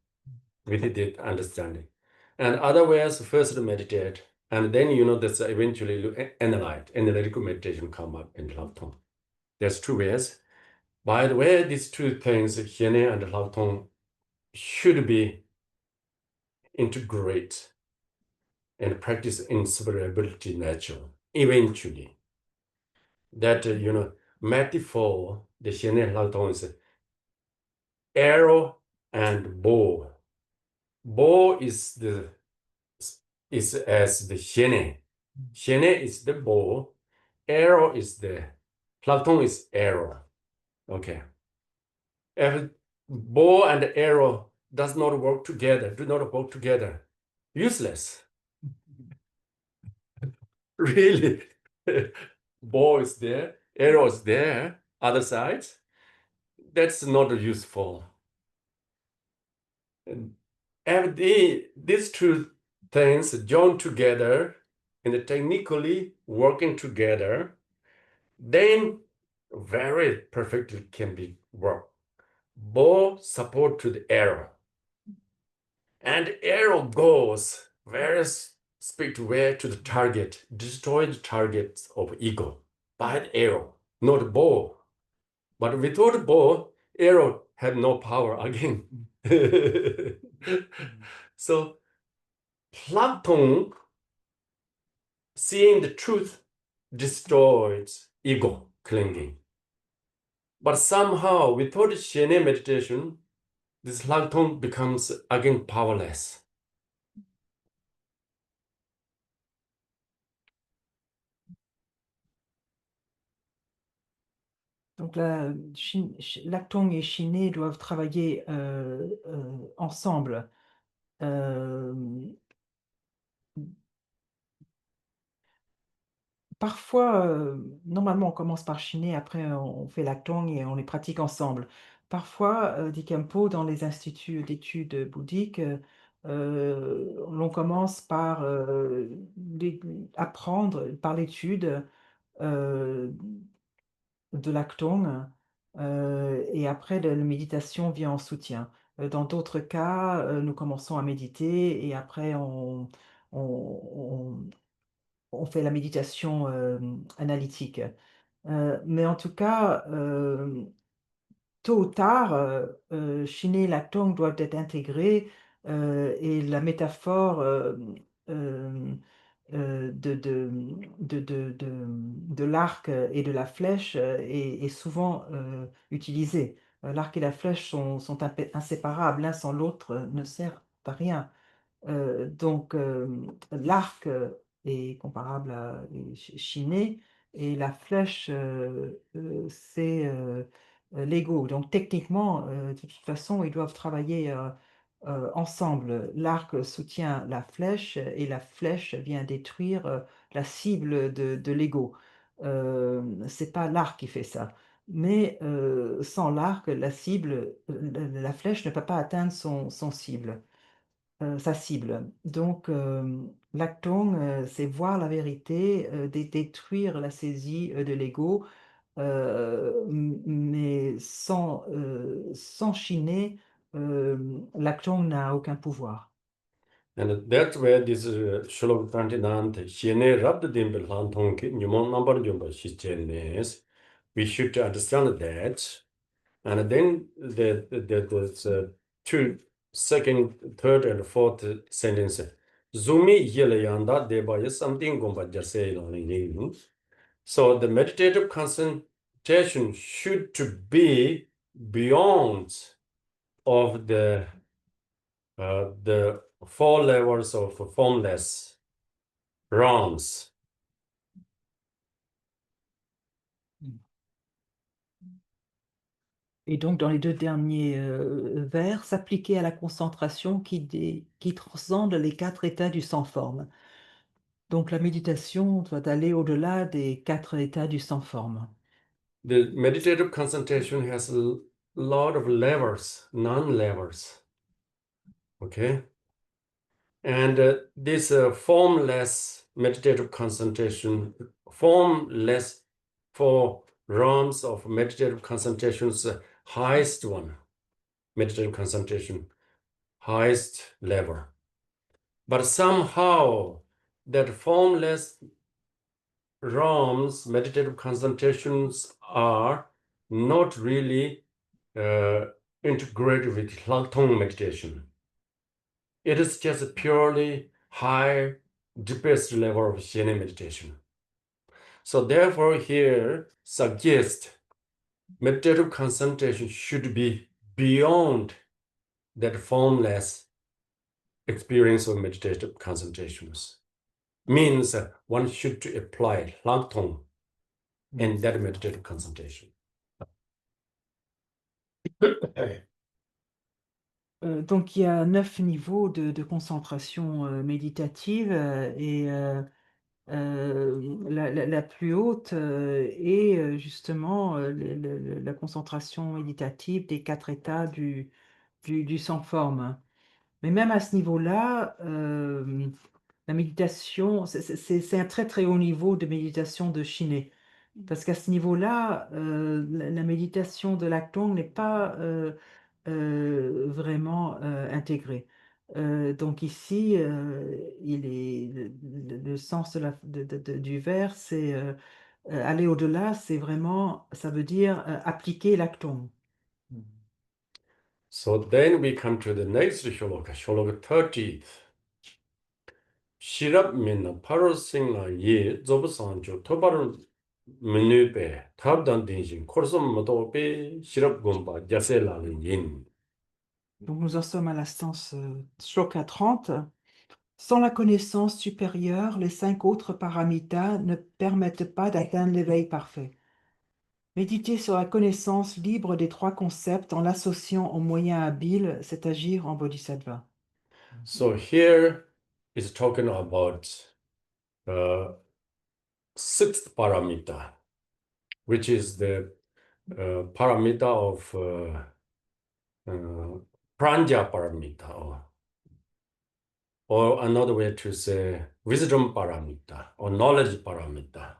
with the understanding. And otherwise, first meditate, and then that's eventually analytical meditation come up in Laktong. There's two ways. By the way, these two things, Hiene and Laktong, should be integrate and practice inseparability natural. Eventually, that metaphor, the Hiene and Laktong is arrow and bow. Bow is as the Hiene. Hiene is the bow. Arrow is the Platon is arrow. Okay. If bow and arrow does not work together, do not work together, useless. Really. Bow is there, arrow is there, other sides. That's not useful. And these two things joined together and technically working together, then very perfectly can be worked. Bow support to the arrow. And arrow goes very straight way to the target, destroy the targets of ego by the arrow, not bow. But without bow, arrow had no power again. So Platon, seeing the truth, destroys ego clinging. But somehow, without Shene meditation, this Platon becomes again powerless. Donc l'actong et Chiné doivent travailler ensemble. Euh, Parfois, normalement, on commence par chiner, après on fait l'actong et on les pratique ensemble. Parfois, dit Khenpo, dans les instituts d'études bouddhiques, l'on commence par apprendre par l'étude euh, de l'actong et après la méditation vient en soutien. Dans d'autres cas, nous commençons à méditer et après on- on fait la méditation analytique. Mais en tout cas, tôt ou tard, Chine et Lactong doivent être intégrés et la métaphore euh, de l'arc et de la flèche est souvent utilisée. L'arc et la flèche sont inséparables, l'un sans l'autre ne sert à rien. Donc, l'arc est comparable à Chiné et la flèche, c'est l'ego. Donc, techniquement, de toute façon, ils doivent travailler ensemble. L'arc soutient la flèche et la flèche vient détruire la cible de l'ego. C'est pas l'arc qui fait ça. Mais sans l'arc, la cible, la flèche ne peut pas atteindre son cible sa cible. Donc, l'actong, c'est voir la vérité, détruire la saisie de l'ego mais sans chiner, l'acton n'a aucun pouvoir. And that's where this Shlok 29 Shene Rabd Dimbil Hantong Nyumon number Jumba Shichenes. We should understand that. And then there's two, second, third, and fourth sentence. Zumi Yelayanda Deba is something Gomba Jasei. So the meditative concentration should to be beyond of the four levels of formless realms. Et donc, dans les deux derniers vers, s'appliquer à la concentration qui transcende les quatre états du sans-forme. Donc, la méditation doit aller au-delà des quatre états du sans-forme. The meditative concentration has a lot of levels, non-levels. Okay? And this formless meditative concentration, formless four realms of meditative concentration's highest one, meditative concentration, highest level. But somehow that formless realms, meditative concentrations are not really integrated with Lhaltong meditation. It is just purely high, deepest level of Shen meditation. So therefore here suggest meditative concentration should be beyond that formless experience of meditative concentrations. Means one should apply Lhaltong in that meditative concentration. Donc, il y a 9 niveaux de concentration méditative et la plus haute est justement la concentration méditative des 4 états du sans-forme. Mais même à ce niveau-là, la méditation, c'est un très très haut niveau de méditation de Shiné. Parce qu'à ce niveau-là, la méditation de l'acton n'est pas vraiment intégrée. Donc ici, le sens du vers, c'est aller au-delà, c'est vraiment, ça veut dire appliquer l'acton. So then we come to the next shloka, shloka 30. Shirab min parosingna ye zobusanjo tobaru minube tabdan dinjin korsum motobe shirab gumba jasela yin. Donc nous en sommes à l'instance shloka 30. Sans la connaissance supérieure, les 5 autres paramitas ne permettent pas d'atteindre l'éveil parfait. Méditer sur la connaissance libre des 3 concepts en l'associant aux moyens habiles, c'est agir en bodhisattva. So here is talking about sixth paramita, which is the paramita of pranja paramita, or another way to say wisdom paramita or knowledge paramita.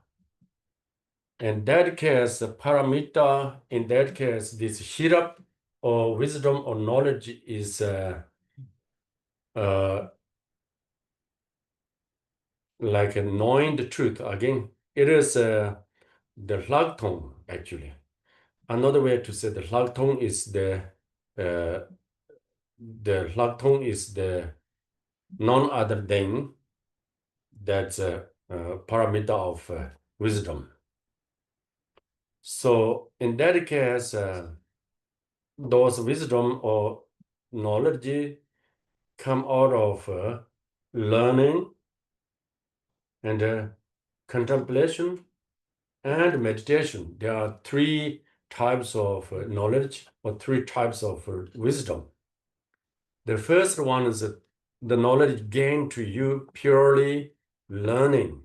In that case, paramita, in that case, this shirap or wisdom or knowledge is like a knowing the truth. Again, it is the lagtong actually. Another way to say the lagtong is the lagtong is the none other than that's paramita of wisdom. So in that case, those wisdom or knowledge come out of learning and contemplation and meditation. There are 3 types of knowledge or 3 types of wisdom. The first one is the knowledge gained to you purely learning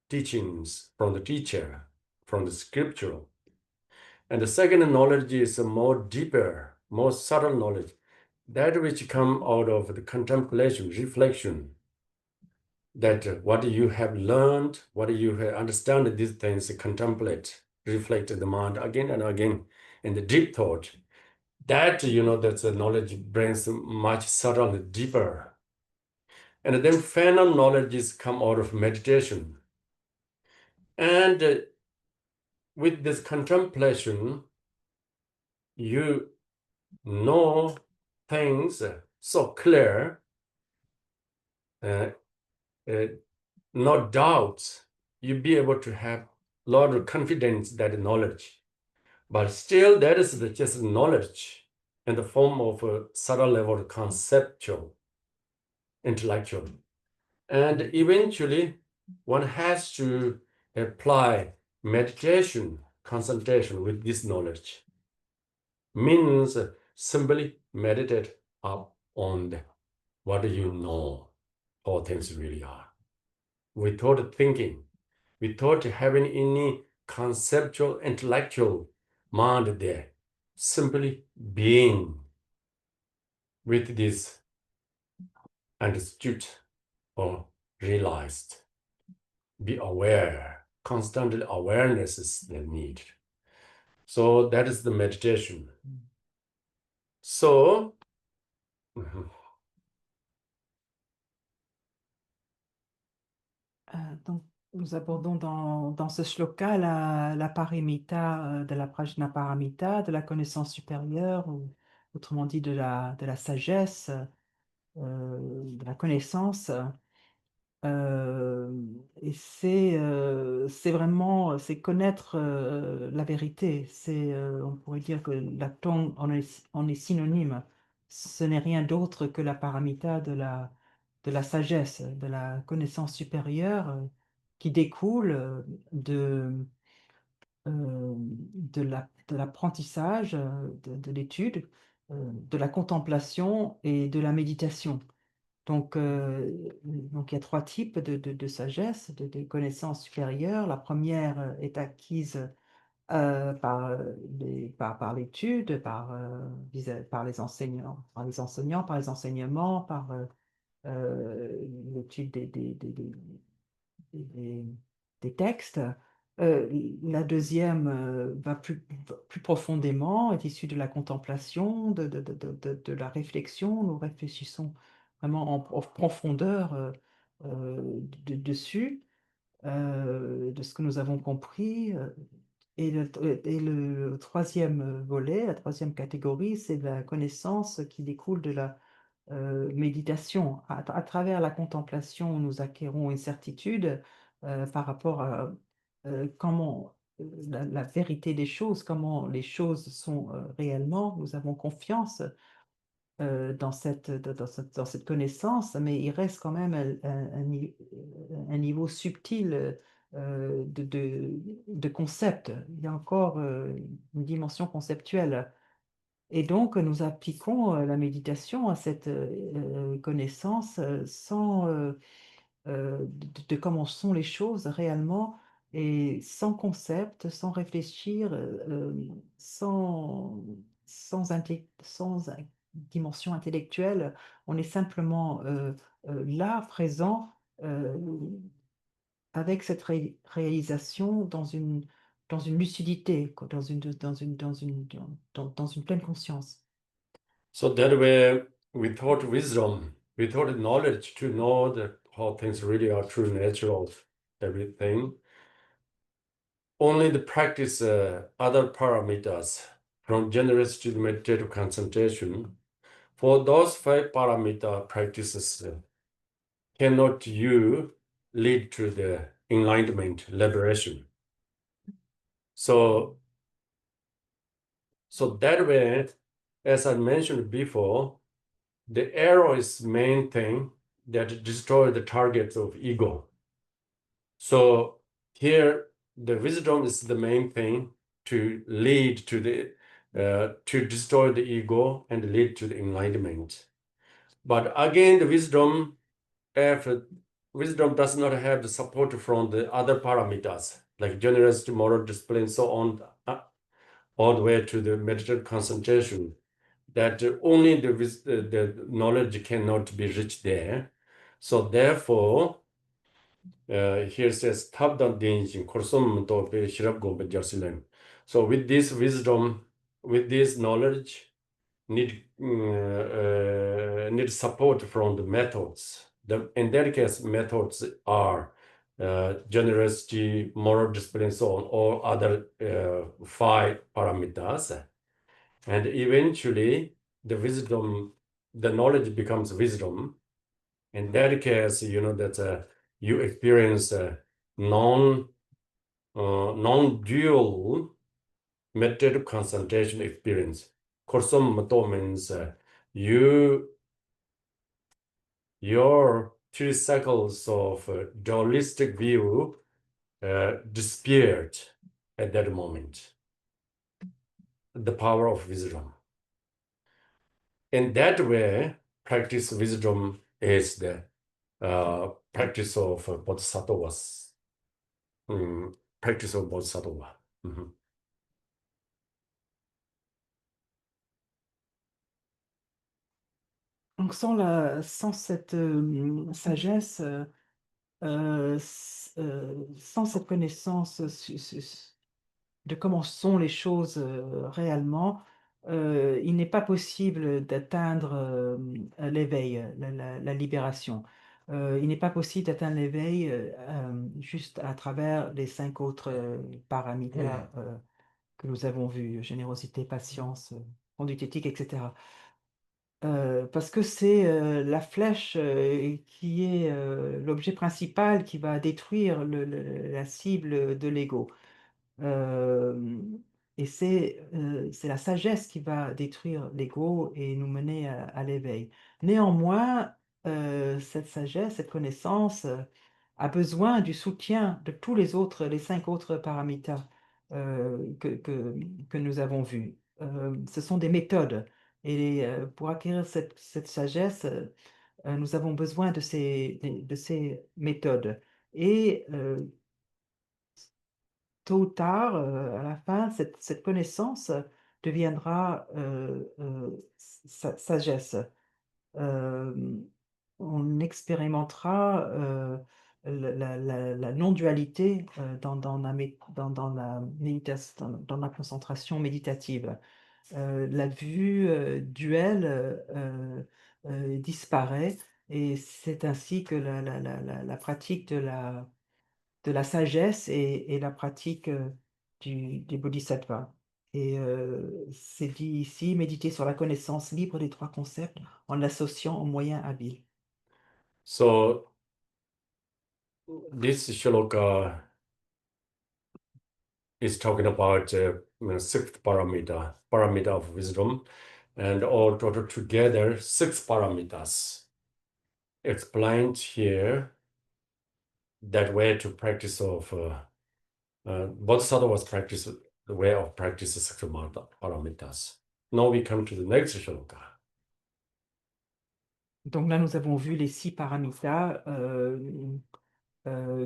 teachings from the teacher, from the scriptural. And the second knowledge is a more deeper, more subtle knowledge, that which come out of the contemplation, reflection, that what you have learned, what you have understand these things, contemplate reflect the mind again and again in the deep thought. That, that's the knowledge brings much subtle and deeper. And then final knowledges come out of meditation. And with this contemplation, you know things so clear, uh, uh, no doubts. You be able to have a lot of confidence that knowledge. But still, that is just knowledge in the form of a subtle level conceptual, intellectual. And eventually, one has to apply meditation, concentration with this knowledge. Means simply meditate up on what you know, how things really are, without thinking, without having any conceptual, intellectual mind there, simply being with this understood or realized. Be aware. Constant awareness is the need. So that is the meditation. So, Donc, nous abordons dans ce shloka la paramita de la prajna paramita, de la connaissance supérieure, ou autrement dit de la sagesse, de la connaissance. Et c'est vraiment, c'est connaître la vérité. On pourrait dire que la tombe en est synonyme. Ce n'est rien d'autre que la paramita de la sagesse, de la connaissance supérieure qui découle de l'apprentissage, de l'étude, de la contemplation et de la méditation. Donc, il y a trois types de sagesse, de connaissances supérieures. La première est acquise par l'étude, par les enseignants, par les enseignements, par l'étude des- des textes. La deuxième va plus profondément, est issue de la contemplation, de la réflexion. Nous réfléchissons vraiment en profondeur dessus, de ce que nous avons compris. Et le troisième volet, la troisième catégorie, c'est la connaissance qui découle de la méditation. À travers la contemplation, nous acquérons une certitude par rapport à comment la vérité des choses, comment les choses sont réellement. Nous avons confiance dans cette connaissance, mais il reste quand même un niveau subtil de concept. Il y a encore une dimension conceptuelle. Et donc, nous appliquons la méditation à cette connaissance sans de comment sont les choses réellement et sans concept, sans réfléchir, sans dimension intellectuelle. On est simplement là, présent, euh, avec cette réalisation dans une lucidité, quoi, dans une pleine conscience. so that way, without wisdom, without knowledge to know how things really are true, natural, everything, only the practice other parameters from generous to meditative concentration. For those 5 parameter practices, cannot you lead to the enlightenment, liberation. So that way, as I mentioned before, the arrow is main thing that destroy the targets of ego. So here, the wisdom is the main thing to lead to to destroy the ego and lead to the enlightenment. But again, the wisdom, if wisdom does not have the support from the other parameters like generosity, moral discipline, so on, all the way to the meditative concentration, that only the knowledge cannot be reached there. So therefore, Here says tabdan denjin korsum to be shirab gombe jarsilen. So with this wisdom, with this knowledge, need support from the methods. In that case, methods are generosity, moral discipline, so on, or other 5 parameters. And eventually, the knowledge becomes wisdom. In that case, that you experience a non-dual meditative concentration experience. Korsam Mato means your 3 cycles of dualistic view disappeared at that moment. The power of wisdom. In that way, practice wisdom is the practice of bodhisattvas. Practice of bodhisattva. Mhm. Donc sans cette sagesse, sans cette connaissance de comment sont les choses réellement, il n'est pas possible d'atteindre l'éveil, la libération. Il n'est pas possible d'atteindre l'éveil juste à travers les 5 autres paramètres que nous avons vus, générosité, patience, conduite éthique, etc. Parce que c'est la flèche qui est l'objet principal qui va détruire la cible de l'ego. Euh, et c'est la sagesse qui va détruire l'ego et nous mener à l'éveil. Néanmoins, cette sagesse, cette connaissance a besoin du soutien de tous les 5 autres paramita que nous avons vus. Ce sont des méthodes. Et pour acquérir cette sagesse, nous avons besoin de ces méthodes. Et tôt ou tard, à la fin, cette connaissance deviendra sagesse. Euh, on expérimentera la non-dualité dans la méditation, dans la concentration méditative. La vue duelle disparaît et c'est ainsi que la pratique de la sagesse et la pratique des bodhisattvas. Et c'est dit ici, méditer sur la connaissance libre des 3 concepts en l'associant aux moyens habiles. So this shloka is talking about 6th parameter of wisdom, and all total together 6 parameters explained here. That way to practice of bodhisattva's practice, the way of practice 6 parameters. Now we come to the next shloka. Donc là, nous avons vu les 6 paramitas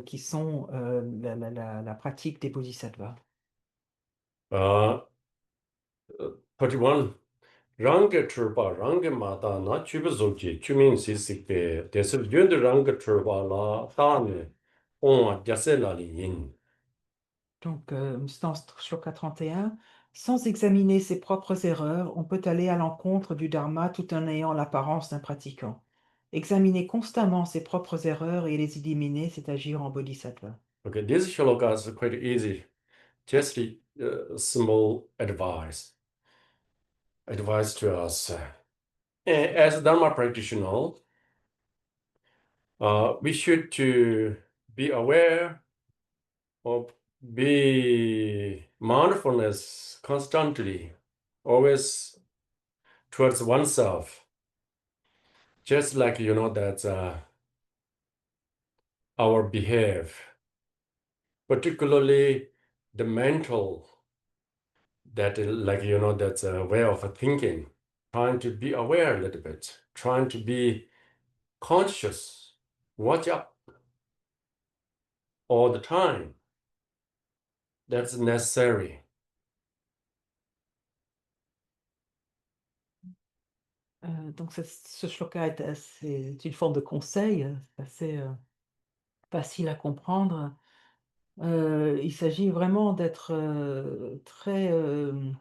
qui sont la pratique des bodhisattvas. 31. Ranga turpa ranga mata na chuba zoji chumin sisikpe desib yund ranga turpa la tane on jase la li yin. Donc, dans Shloka 31, sans examiner ses propres erreurs, on peut aller à l'encontre du dharma tout en ayant l'apparence d'un pratiquant. Examiner constamment ses propres erreurs et les éliminer, c'est agir en bodhisattva. Okay, this shloka is quite easy. Just a small advice to us. As Dharma practitioner, we should to be aware or be mindfulness constantly, always towards oneself. Just like that our behave, particularly the mental, that like that's a way of thinking, trying to be aware a little bit, trying to be conscious, watch up all the time. That's necessary. Donc, ce shloka est une forme de conseil, c'est assez facile à comprendre. Il s'agit vraiment d'être très, de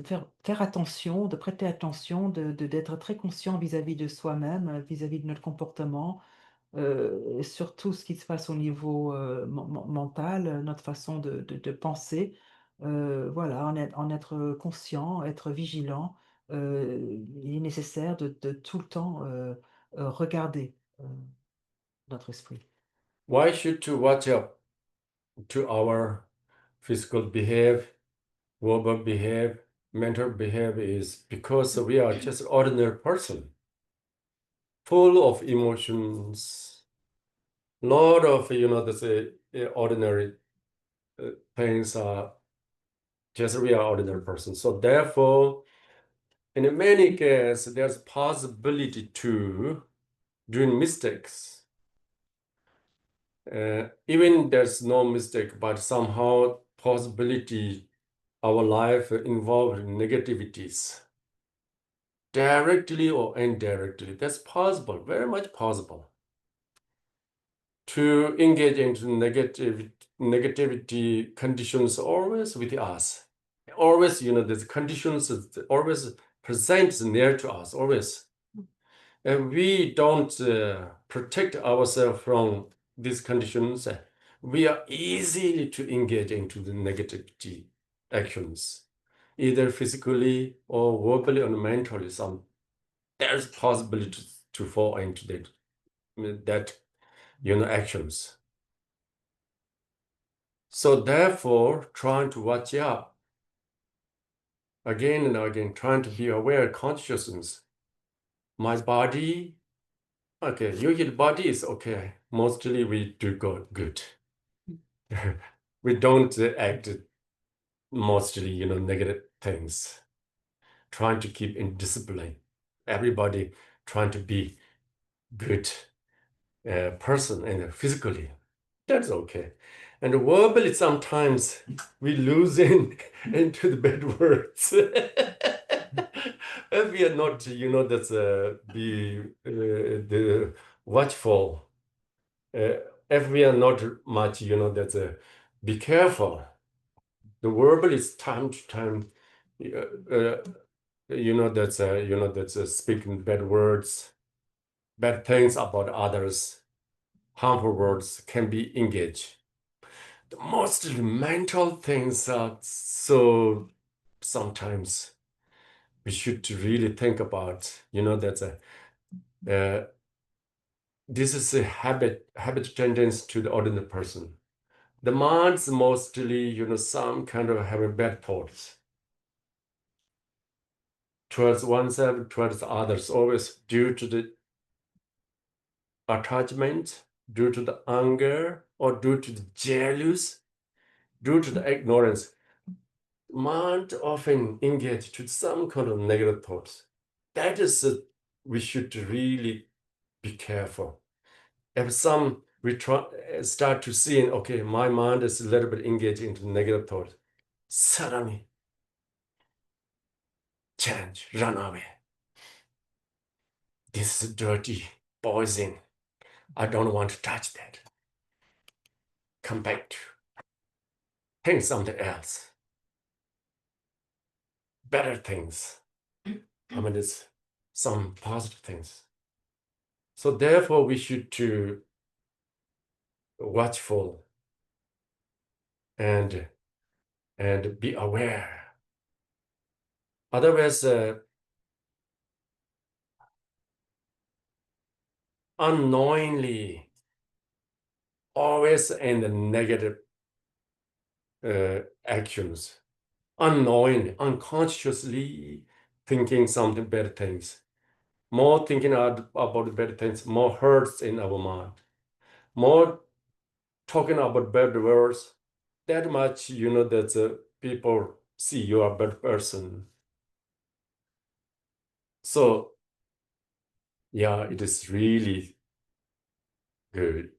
faire attention, de prêter attention, d'être très conscient vis-à-vis de soi-même, vis-à-vis de notre comportement, et surtout ce qui se passe au niveau mental, notre façon de penser. Voilà, en être conscient, être vigilant. Il est nécessaire de tout le temps regarder notre esprit. Why should to watch out to our physical behavior, verbal behavior, mental behavior is because we are just ordinary person, full of emotions, lot of this ordinary things are just we are ordinary person. So therefore, in many cases, there's possibility to doing mistakes. Even there's no mistake, but somehow possibility our life involved negativities, directly or indirectly. That's possible, very much possible. To engage into negativity conditions always with us. Always, the conditions is always present near to us, always. And we don't protect ourselves from these conditions, we are easily to engage into the negativity actions, either physically or verbally or mentally. There's possibility to fall into that actions. So therefore, trying to watch out again and again, trying to be aware, consciousness. My body, okay, usually body is okay. Mostly we do good. We don't act mostly, negative things. Trying to keep in discipline. Everybody trying to be good person and physically. That's okay. And verbally, sometimes we lose into the bad words. If we are not, that's be the watchful. If we are not much, that's be careful. The verbal is time to time, that's speaking bad words, bad things about others, harmful words can be engaged. The mostly mental things are so sometimes we should really think about, that's this is a habit tendency to the ordinary person. The minds mostly, some kind of having bad thoughts towards oneself, towards others, always due to the attachment, due to the anger, or due to the jealous, due to the ignorance. Mind often engage to some kind of negative thoughts. That is, we should really be careful. If we start to see, okay, my mind is a little bit engaged into negative thoughts, suddenly change, run away. This is dirty, poison. I don't want to touch that. Come back to think something else. Better things. I mean, it's some positive things. So therefore, we should to watchful and be aware. Otherwise, unknowingly, always in the negative actions, unknowingly, unconsciously thinking something bad things, more thinking about bad things, more hurts in our mind, more talking about bad words, that much, that people see you are a bad person. So, yeah, it is really good,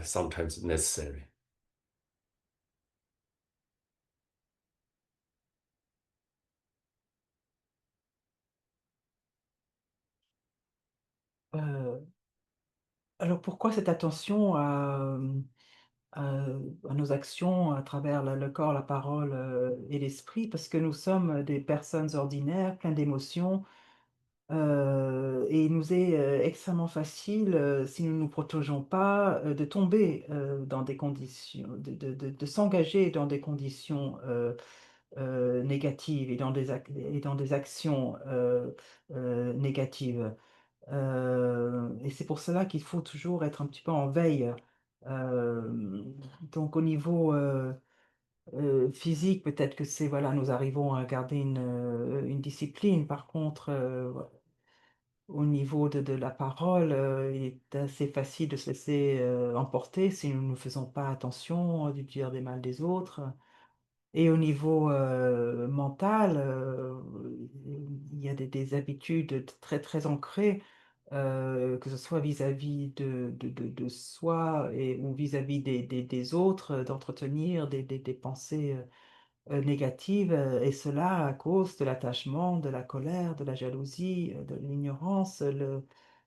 sometimes necessary. Euh, Alors pourquoi cette attention à nos actions à travers le corps, la parole et l'esprit? Parce que nous sommes des personnes ordinaires, pleines d'émotions, et il nous est extrêmement facile, si nous ne nous protégeons pas, de tomber dans des conditions, de s'engager dans des conditions négatives et et dans des actions négatives. Et c'est pour cela qu'il faut toujours être un petit peu en veille. Donc au niveau physique, peut-être que c'est, voilà, nous arrivons à garder une discipline. Par contre, au niveau de la parole, il est assez facile de se laisser emporter si nous ne faisons pas attention, du dire des mal des autres. Et au niveau mental, il y a des habitudes très, très ancrées, que ce soit vis-à-vis de soi ou vis-à-vis des autres, d'entretenir des pensées négatives, et cela à cause de l'attachement, de la colère, de la jalousie, de l'ignorance.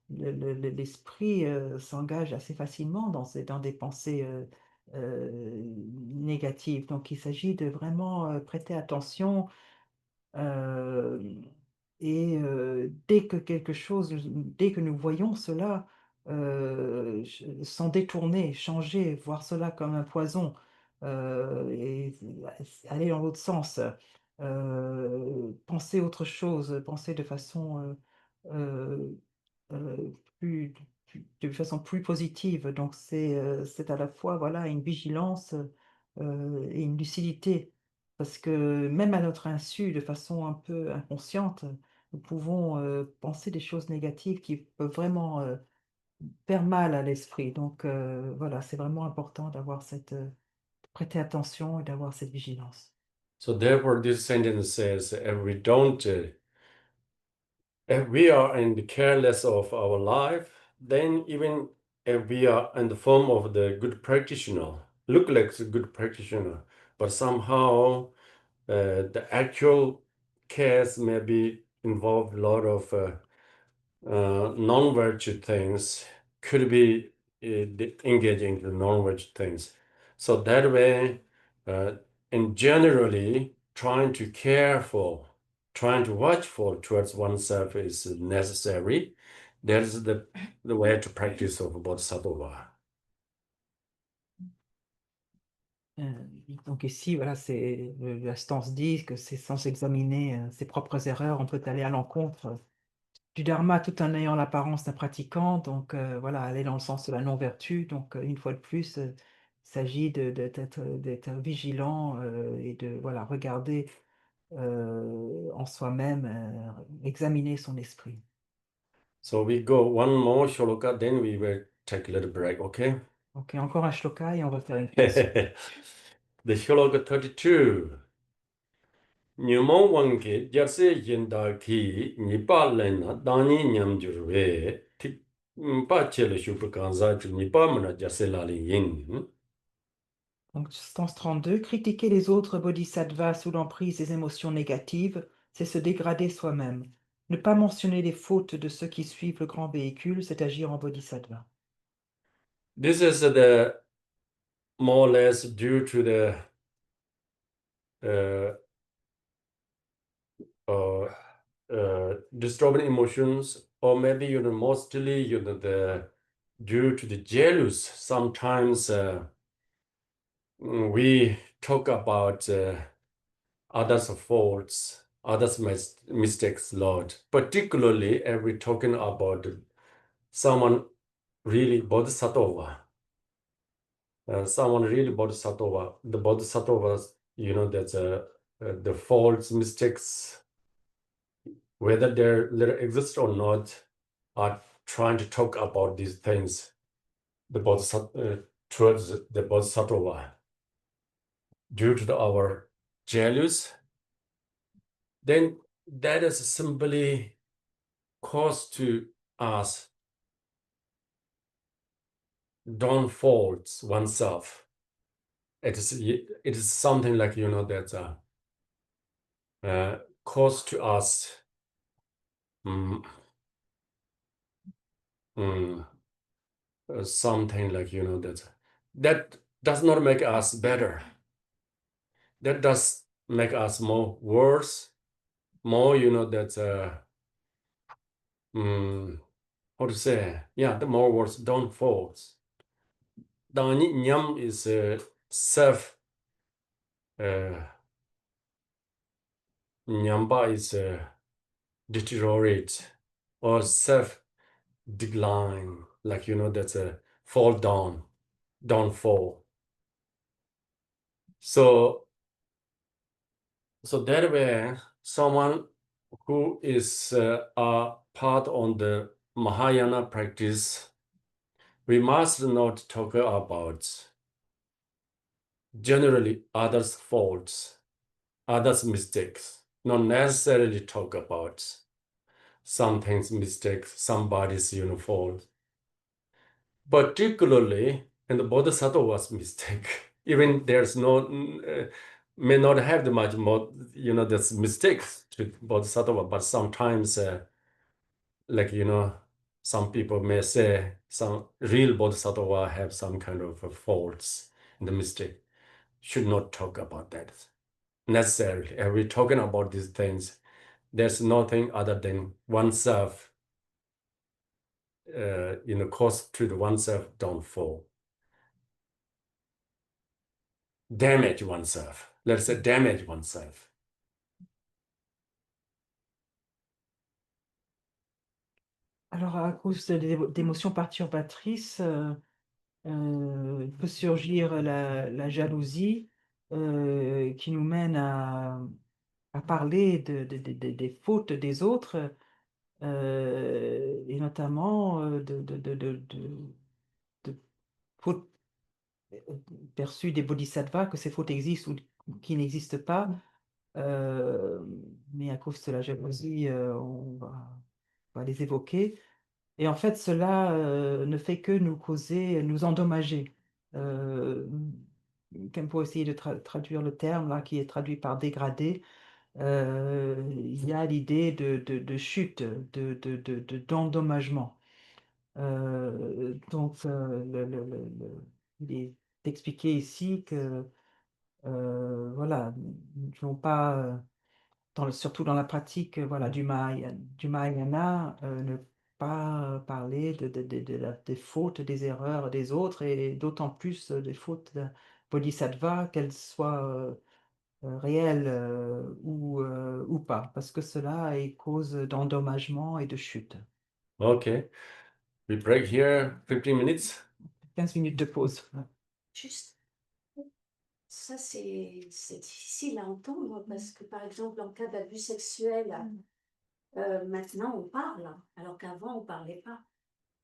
L'esprit s'engage assez facilement dans des pensées négatives. Donc il s'agit de vraiment prêter attention, euh, et dès que nous voyons cela, s'en détourner, changer, voir cela comme un poison, et aller dans l'autre sens, penser autre chose, penser de façon euh, euh, plus, de façon plus positive. Donc c'est à la fois, voilà, une vigilance et une lucidité. Parce que même à notre insu, de façon un peu inconsciente, nous pouvons penser des choses négatives qui peuvent vraiment faire mal à l'esprit. Donc voilà, c'est vraiment important d'avoir de prêter attention et d'avoir cette vigilance. So therefore, this sentence says, if we are in the careless of our life, then even if we are in the form of the good practitioner, look like a good practitioner, but somehow the actual case may be involved a lot of non-virtue things, could be engaging in non-virtue things. So that way, uh, and generally, trying to watchful towards oneself is necessary. That is the way to practice of bodhisattva. Euh, donc ici, voilà, c'est la stance dit que c'est sans examiner ses propres erreurs, on peut aller à l'encontre du dharma tout en ayant l'apparence d'un pratiquant. Donc voilà, aller dans le sens de la non-vertu. Donc une fois de plus, il s'agit d'être vigilant et de, voilà, regarder en soi-même, examiner son esprit. So we go one more shloka, then we will take a little break, okay? Ok, encore un shloka et on va faire une pause. The shloka 32. Nyumon wange jarse yenda ki nipa lena dani nyamjurwe tik pa chele shupakanza tu nipa mana jarse lali yin. Donc, stance 32, critiquer les autres bodhisattvas sous l'emprise des émotions négatives, c'est se dégrader soi-même. Ne pas mentionner les fautes de ceux qui suivent le grand véhicule, c'est agir en bodhisattva. This is the more or less due to the uh, uh, disturbing emotions, or maybe mostly the due to the jealous. Sometimes we talk about others' faults, others' mistakes, Lord. Particularly if we're talking about someone really bodhisattva, someone really bodhisattva. The bodhisattvas, there's the faults, mistakes, whether they exist or not, are trying to talk about these things. The bodhisattva towards the bodhisattva due to our jealous, then that is simply cause to us don't fault oneself. It is something like that cause to us mm, mm, something like, that does not make us better. That does make us more worse, more, how to say, the more worse downfalls. Nyam is self, nyamba is deteriorate or self decline, like, that's a fall down, downfall. So that way, someone who is a part on the Mahayana practice, we must not talk about generally others' faults, others' mistakes, not necessarily talk about something's mistakes, somebody's fault. Particularly in the bodhisattva's mistake, even there's may not have the much more, there's mistakes to bodhisattva, but sometimes, like, some people may say some real bodhisattva have some kind of faults in the mistake. Should not talk about that necessarily. If we're talking about these things, there's nothing other than oneself, cause to the oneself downfall. Damage oneself. Let's say damage oneself. Alors, à cause d'émotions perturbatrices, peut surgir la jalousie qui nous mène à parler des fautes des autres, et notamment de fautes perçues des bodhisattvas, que ces fautes existent ou qui n'existent pas. Mais à cause de la jalousie, on va les évoquer. Et en fait, cela ne fait que nous causer, nous endommager. Khenpo essayer de traduire le terme là, qui est traduit par dégradé. Il y a l'idée de chute, d'endommagement. Donc, il est expliqué ici que, voilà, nous ne devons pas, surtout dans la pratique voilà, du Mahayana, ne pas parler des fautes, des erreurs des autres, et d'autant plus des fautes de bodhisattva, qu'elles soient réelles ou pas, parce que cela est cause d'endommagement et de chute. Okay, we break here 15 minutes. 15 minutes de pause. Juste, ça c'est difficile à entendre parce que par exemple en cas d'abus sexuel, maintenant on parle, alors qu'avant on parlait pas.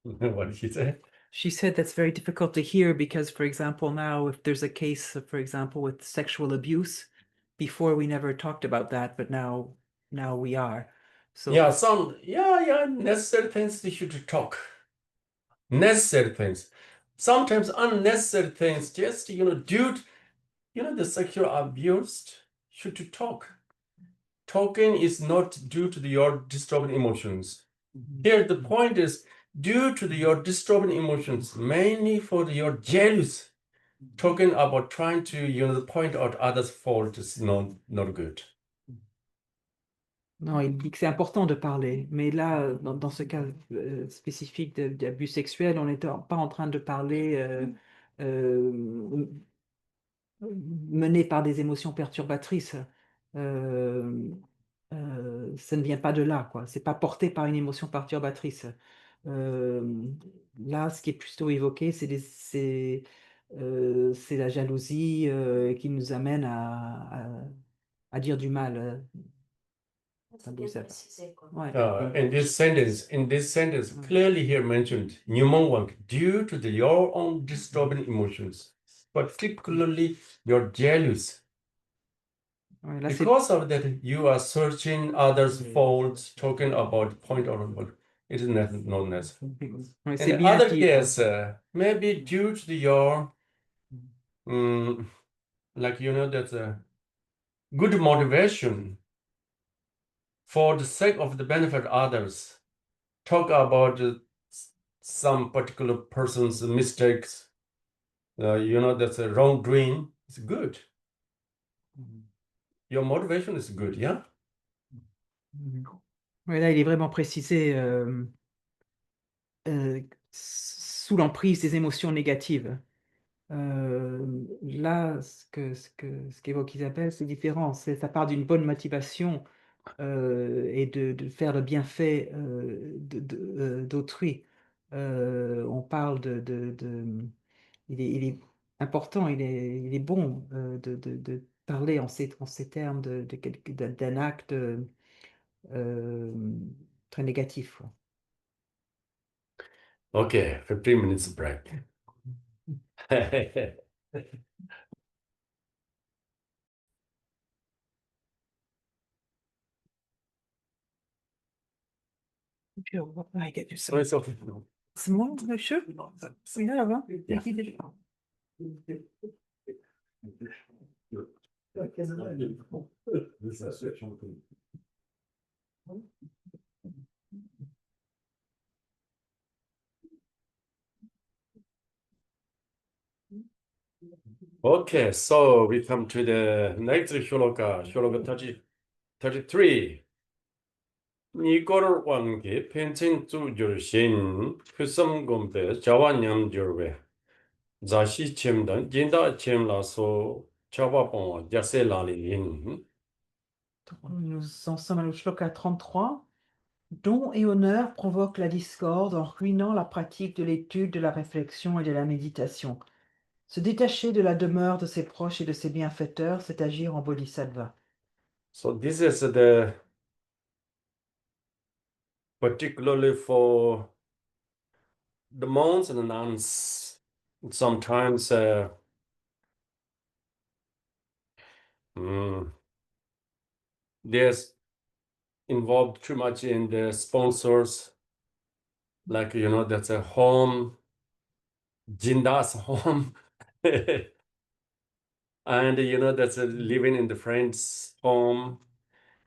What did she say? She said that's very difficult to hear because, for example, now if there's a case, for example, with sexual abuse, before we never talked about that, but now we are. So Necessary things they should talk. Necessary things. Sometimes unnecessary things, just, due to, the sexual abuse should talk. Talking is not due to your disturbing emotions. Here, the point is due to your disturbing emotions, mainly for your jealous. Talking about trying to, point out others' fault is not good. non, il dit que c'est important de parler, mais là, dans ce cas spécifique d'abus sexuel, on n'est pas en train de parler mené par des émotions perturbatrices. Ça ne vient pas de là, quoi. C'est pas porté par une émotion perturbatrice. Là, ce qui est plutôt évoqué, c'est la jalousie qui nous amène à dire du mal. Faut bien préciser, quoi. Ouais. In this sentence, clearly here mentioned, Nyumongwang, due to your own disturbing emotions, particularly your jealous. Ouais, là, Because of that, you are searching others' faults, talking about point out fault. It is not necessary. ouais, In bien other dit. case, maybe due to your, like, that's a good motivation for the sake of the benefit of others. Talk about some particular person's mistakes, that's a wrongdoing, it's good. Your motivation is good, yeah? Ouais, là, il est vraiment précisé sous l'emprise des émotions négatives. Là, ce qu'évoque Isabelle, c'est différent. Ça part d'une bonne motivation et de faire le bienfait d'autrui. On parle il est important, il est bon de parler en ces termes d'un acte très négatif. Okay, 15 minutes break. I get you So it's okay. some more, sure. Yeah, well, Yeah. Okay, so we come to the next shloka, shloka 33. 이거를 완기 펜칭 주신 그섬곰배 자완냠주르베 자시 쳔던 진다 쳔라소 차바봉 야세라리인. Nous en sommes au shloka 33. Don et honneur provoquent la discorde en ruinant la pratique de l'étude, de la réflexion et de la méditation. Se détacher de la demeure de ses proches et de ses bienfaiteurs, c'est agir en bodhisattva. So this is the particularly for the monks and nuns. Sometimes there's involved too much in the sponsors, like that's a home, Jinda's home. And that's a living in the friend's home,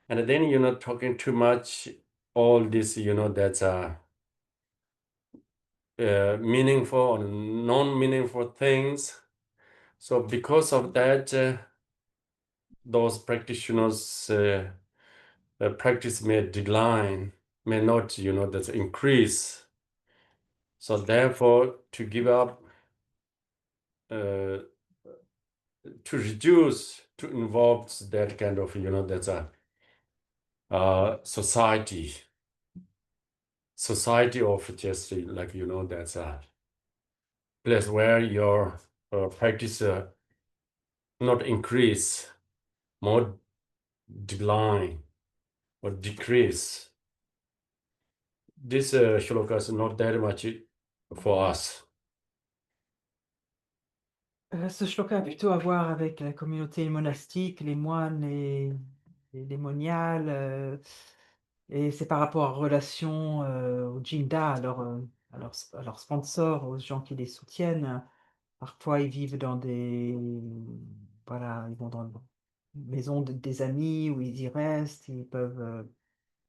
and then talking too much, all this that's meaningful or non-meaningful things. So because of that, those practitioners practice may decline, may not that's increase. So therefore, to give up, to reduce, to involve that kind of that's a society of just like that's a place where your practice not increase, more decline or decrease. This shloka is not that much for us. Ce shloka a plutôt à voir avec la communauté monastique, les moines et les moniales, et c'est par rapport à relation au Jinda, à leurs sponsors, aux gens qui les soutiennent. Parfois, ils vivent dans voilà, ils vont dans une maison des amis où ils y restent, ils peuvent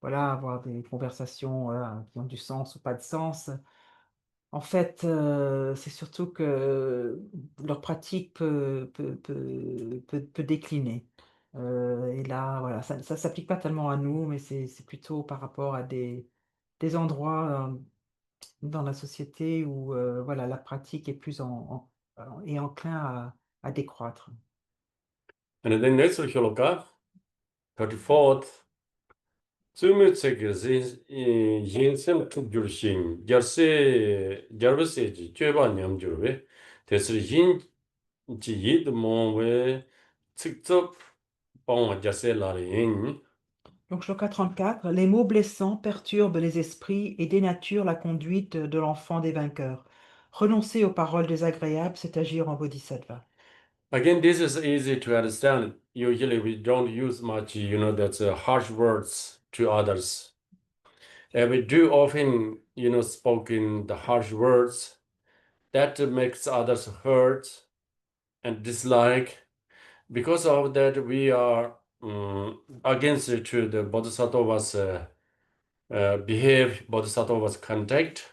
voilà, avoir des conversations qui ont du sens ou pas de sens. En fait, c'est surtout que leur pratique peut décliner. Et là, voilà, ça ne s'applique pas tellement à nous, mais c'est plutôt par rapport à des endroits dans la société où voilà, la pratique est plus est enclin à décroître. And then next shloka, 34th. 쯤에책에 인생 특별신 열세지 죄반 염주에 대스를 인지 이드 몸에 직접 봉 자세라린. Donc, shloka 34, les mots blessants perturbent les esprits et dénaturent la conduite de l'enfant des vainqueurs. Renoncer aux paroles désagréables, c'est agir en bodhisattva. Again, this is easy to understand. Usually we don't use much, that's harsh words to others. And we do often, spoken the harsh words that makes others hurt and dislike. Because of that, we are against to the bodhisattva's behave, bodhisattva's conduct.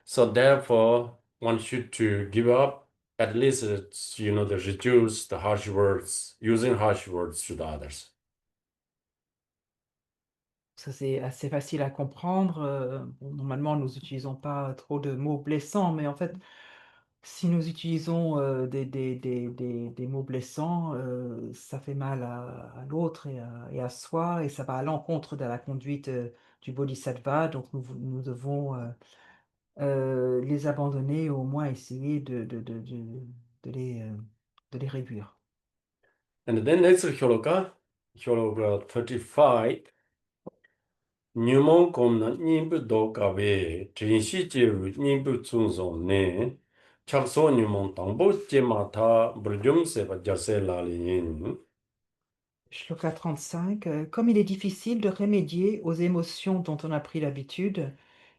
So therefore, one should to give up at least, the reduce the harsh words, using harsh words to the others. Ça, c'est assez facile à comprendre. Bon, normalement, nous n'utilisons pas trop de mots blessants, mais en fait, si nous utilisons des mots blessants, ça fait mal à l'autre et à soi, et ça va à l'encontre de la conduite du bodhisattva. Donc, nous devons les abandonner, ou au moins essayer de les réduire. And then next Hyologa 35. Nyumon komna nimbu doka we, jinshi jiru nimbu tsungzo ne, chakso nyumon tangbo jema ta burjum seba jase lali yin. Shloka 35. Comme il est difficile de remédier aux émotions dont on a pris l'habitude,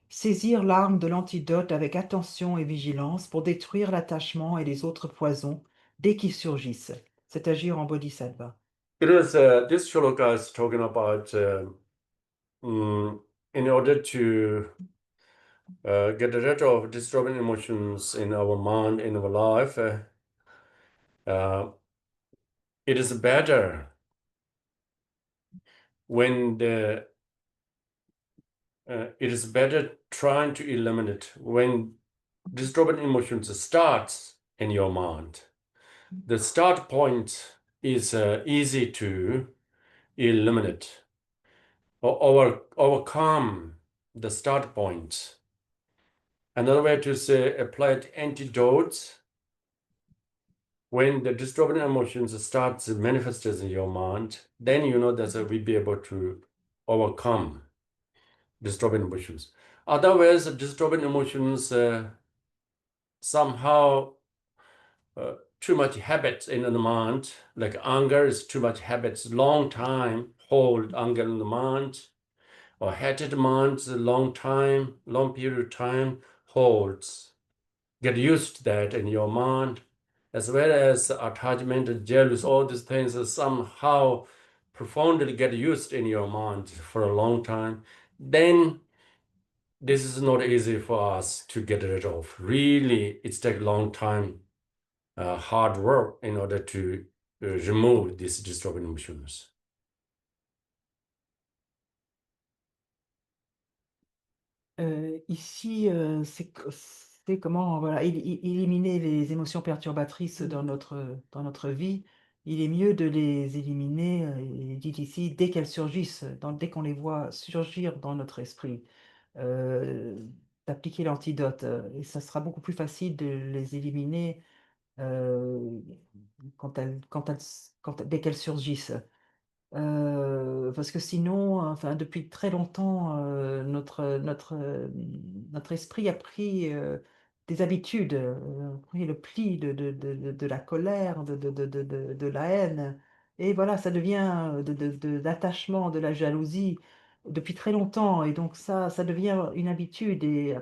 saisir l'arme de l'antidote avec attention et vigilance pour détruire l'attachement et les autres poisons dès qu'ils surgissent. C'est agir en bodhisattva. This shloka is talking about in order to get rid of disturbing emotions in our mind, in our life, it is better when it is better trying to eliminate when disturbing emotions starts in your mind. The start point is easy to eliminate or overcome the start point. Another way to say applied antidotes when the disturbing emotions starts manifesting in your mind, then you know that we'll be able to overcome disturbing emotions. Otherwise, disturbing emotions somehow too much habits in the mind, like anger is too much habits, long time hold anger in the mind, or hatred mind, long period of time holds. Get used to that in your mind, as well as attachment, jealous, all these things somehow profoundly get used in your mind for a long time. Then this is not easy for us to get rid of. Really, it's take a long time, hard work in order to remove these disturbing emotions. Ici, c'est comment voilà, éliminer les émotions perturbatrices dans notre vie. Il est mieux de les éliminer, il dit ici, dès qu'elles surgissent, dès qu'on les voit surgir dans notre esprit, d'appliquer l'antidote. Et ça sera beaucoup plus facile de les éliminer dès qu'elles surgissent. Parce que sinon, enfin, depuis très longtemps, notre esprit a pris des habitudes, pris le pli de la colère, de la haine. Et voilà, ça devient d'attachement, de la jalousie depuis très longtemps. Et donc ça devient une habitude. Et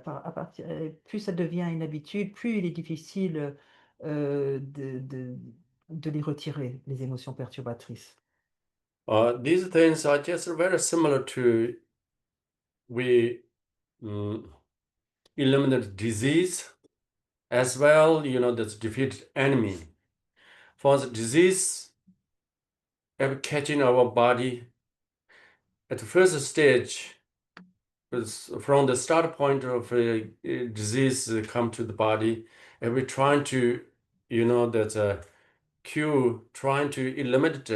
plus ça devient une habitude, plus il est difficile de les retirer, les émotions perturbatrices. These things are just very similar to we eliminate disease as well, that's defeat enemy. For the disease ever catching our body at the first stage, is from the start point of a disease come to the body, and we're trying to, cure, trying to eliminate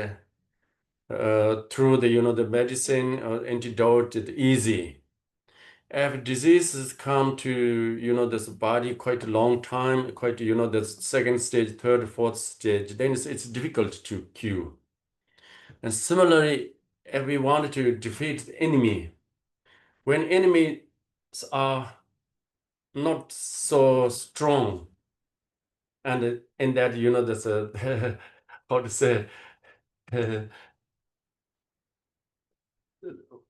through the medicine or antidote, it's easy. If diseases come to, this body quite a long time, quite, the second stage, third, fourth stage, then it's difficult to cure. And similarly, if we wanted to defeat the enemy, when enemies are not so strong, and in that, there's a, how to say,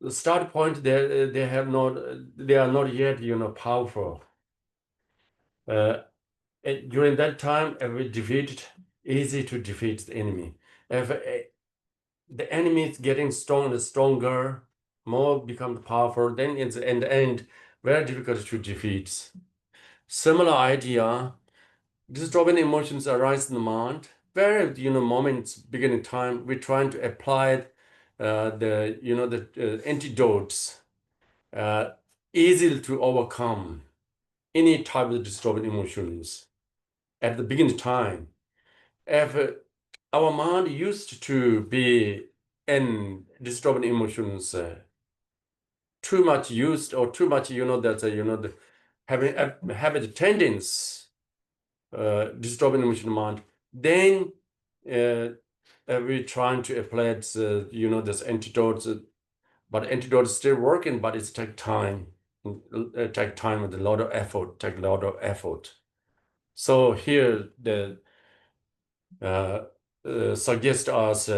the start point, they are not yet, powerful. During that time, if we defeat, easy to defeat the enemy. If the enemy is getting stronger and stronger, more become powerful, then in the end, very difficult to defeat. Similar idea, disturbing emotions arise in the mind. Very, moments, beginning time, we're trying to apply the antidotes, easy to overcome any type of disturbing emotions at the beginning time. If our mind used to be in disturbing emotions, too much used or too much, having the tendency, disturbing emotion mind, then we're trying to apply it, this antidotes, but antidote is still working, but it's take time. It take time with a lot of effort. So here the suggest us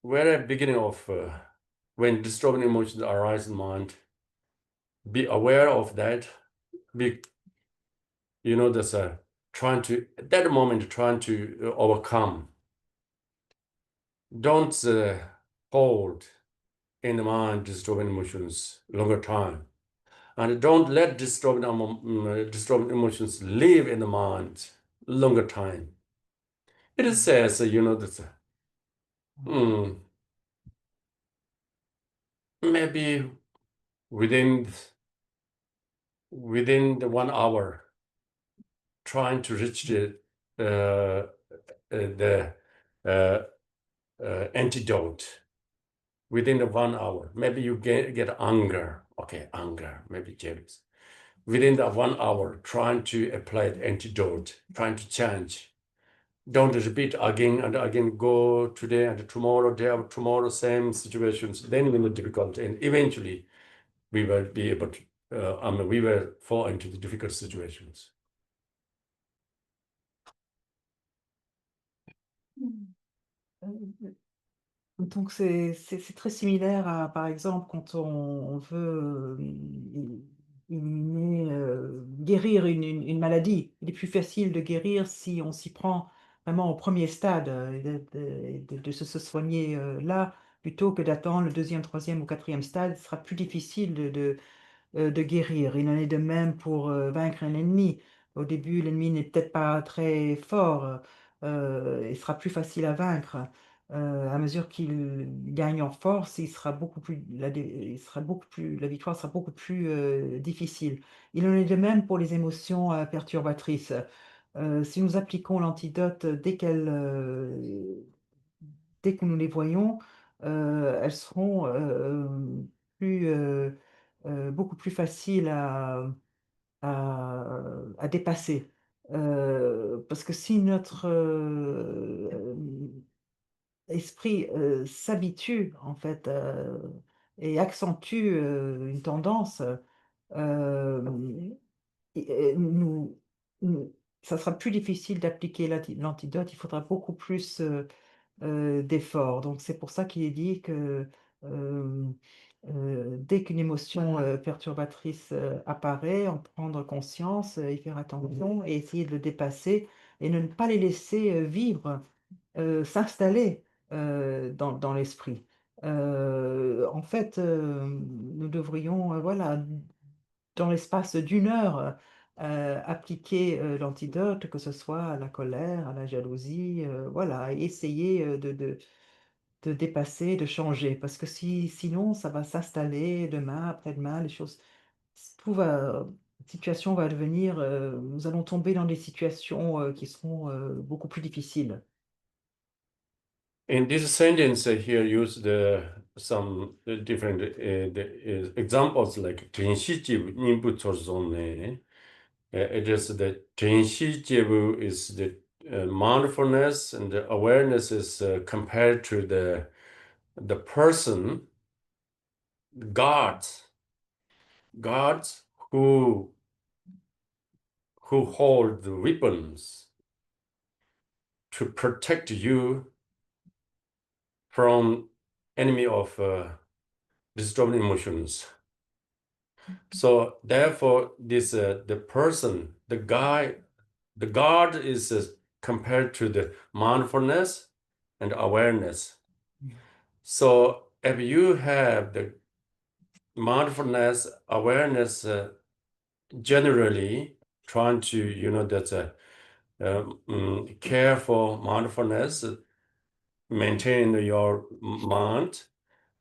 very beginning of when disturbing emotions arise in mind, be aware of that. Be there's trying to at that moment trying to overcome. Don't hold in the mind disturbing emotions longer time, and don't let disturbing emotions live in the mind longer time. It says this maybe within the 1 hour, trying to reach the antidote within the 1 hour. Maybe you get anger. Okay, anger, maybe jealous. Within the 1 hour, trying to apply the antidote, trying to change. Don't repeat again and again, go today and tomorrow, day after tomorrow, same situations. Then it will be difficult. And eventually, we will be able to, we will fall into the difficult situations. Donc c'est très similaire à, par exemple, quand on veut éliminer, guérir une maladie. Il est plus facile de guérir si on s'y prend vraiment au premier stade, de se soigner là, plutôt que d'attendre le deuxième, troisième ou quatrième stade. Ce sera plus difficile de guérir. Il en est de même pour vaincre un ennemi. Au début, l'ennemi n'est peut-être pas très fort, il sera plus facile à vaincre. À mesure qu'il gagne en force, la victoire sera beaucoup plus difficile. Il en est de même pour les émotions perturbatrices. Si nous appliquons l'antidote dès que nous les voyons, elles seront plus, beaucoup plus faciles à dépasser. Parce que si notre esprit s'habitue en fait et accentue une tendance, ça sera plus difficile d'appliquer l'antidote. Il faudra beaucoup plus d'efforts. Donc c'est pour ça qu'il est dit que dès qu'une émotion perturbatrice apparaît, en prendre conscience, y faire attention et essayer de le dépasser et ne pas les laisser vivre, s'installer dans l'esprit. En fait, nous devrions, voilà, dans l'espace d'une heure, appliquer l'antidote, que ce soit à la colère, à la jalousie, voilà, et essayer de dépasser, de changer, parce que sinon, ça va s'installer demain, après-demain, la situation va devenir, nous allons tomber dans des situations qui seront beaucoup plus difficiles. In this sentence here, use some different examples like Tenshiji Nimbu Chorzone. It is the Tenshiji is the mindfulness, and the awareness is compared to the person, gods who hold the weapons to protect you from enemy of disturbing emotions. So therefore, this the person, the God is compared to the mindfulness and awareness. So if you have the mindfulness, awareness generally trying to, care for mindfulness, maintain your mind,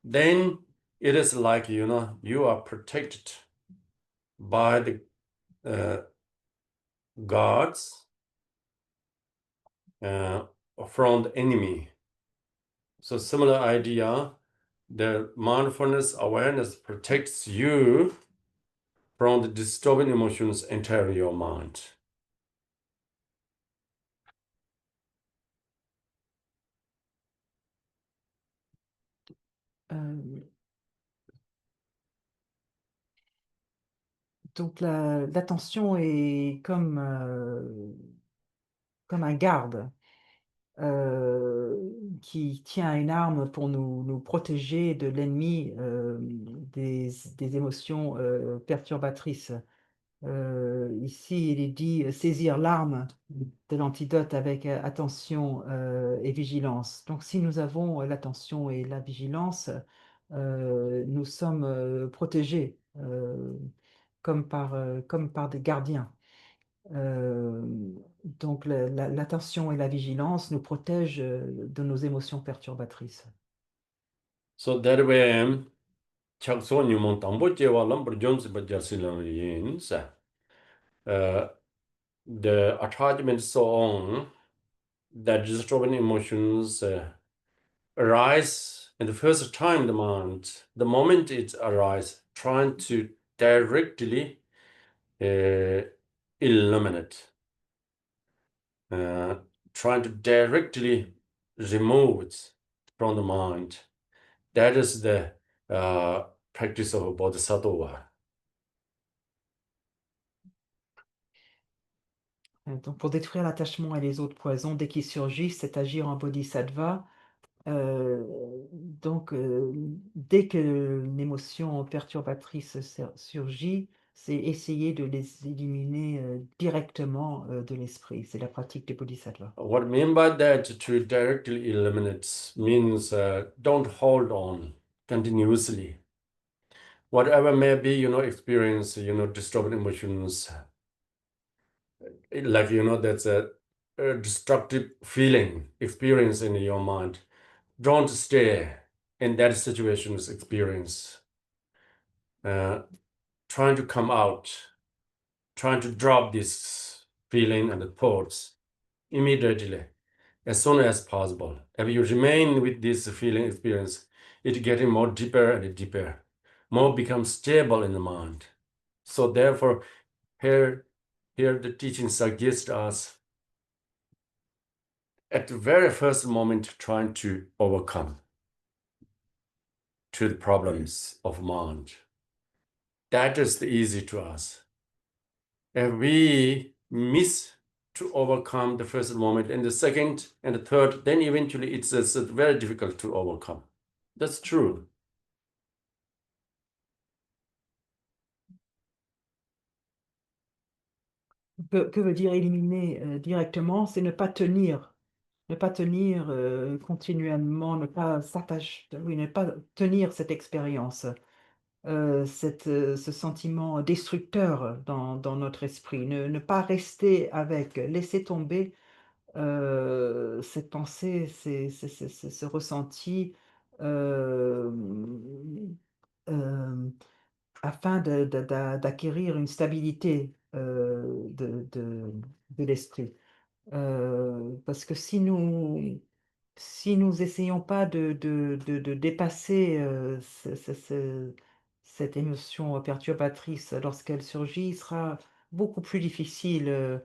then it is like, you are protected by the gods from the enemy. So similar idea, the mindfulness awareness protects you from the disturbing emotions entering your mind. Donc l'attention est comme un garde qui tient une arme pour nous protéger de l'ennemi des émotions perturbatrices. Ici, il est dit saisir l'arme de l'antidote avec attention et vigilance. Donc, si nous avons l'attention et la vigilance, nous sommes protégés comme par des gardiens. Donc, l'attention et la vigilance nous protègent de nos émotions perturbatrices. So that way, chakso nyumon tambo jewa lambar jonsi bajasilang yin sa. The attachment so on, that disturbing emotions arise in the first time the mind, the moment it arises, trying to directly eliminate, trying to directly remove it from the mind. That is the practice of bodhisattva. Donc, pour détruire l'attachement et les autres poisons, dès qu'ils surgissent, c'est agir en bodhisattva. Donc, dès qu'une émotion perturbatrice surgit, c'est essayer de les éliminer directement de l'esprit. C'est la pratique des bodhisattvas. What I mean by that, to directly eliminate, means don't hold on continuously. Whatever may be, experience, disturbing emotions, like, that's a destructive feeling, experience in your mind. Don't stay in that situation's experience. Trying to come out, trying to drop this feeling and the thoughts immediately, as soon as possible. If you remain with this feeling experience, it getting more deeper and deeper, more becomes stable in the mind. So therefore, here the teaching suggests us at the very first moment trying to overcome to the problems of mind. That is easy to us. If we miss to overcome the first moment and the second and the third, then eventually it's very difficult to overcome. That's true. Que veut dire éliminer directement? C'est ne pas tenir continuellement, ne pas tenir cette expérience, ce sentiment destructeur dans notre esprit, ne pas rester avec, laisser tomber cette pensée, ce ressenti, afin d'acquérir une stabilité de l'esprit. Parce que si nous essayons pas de dépasser cette émotion perturbatrice lorsqu'elle surgit, il sera beaucoup plus difficile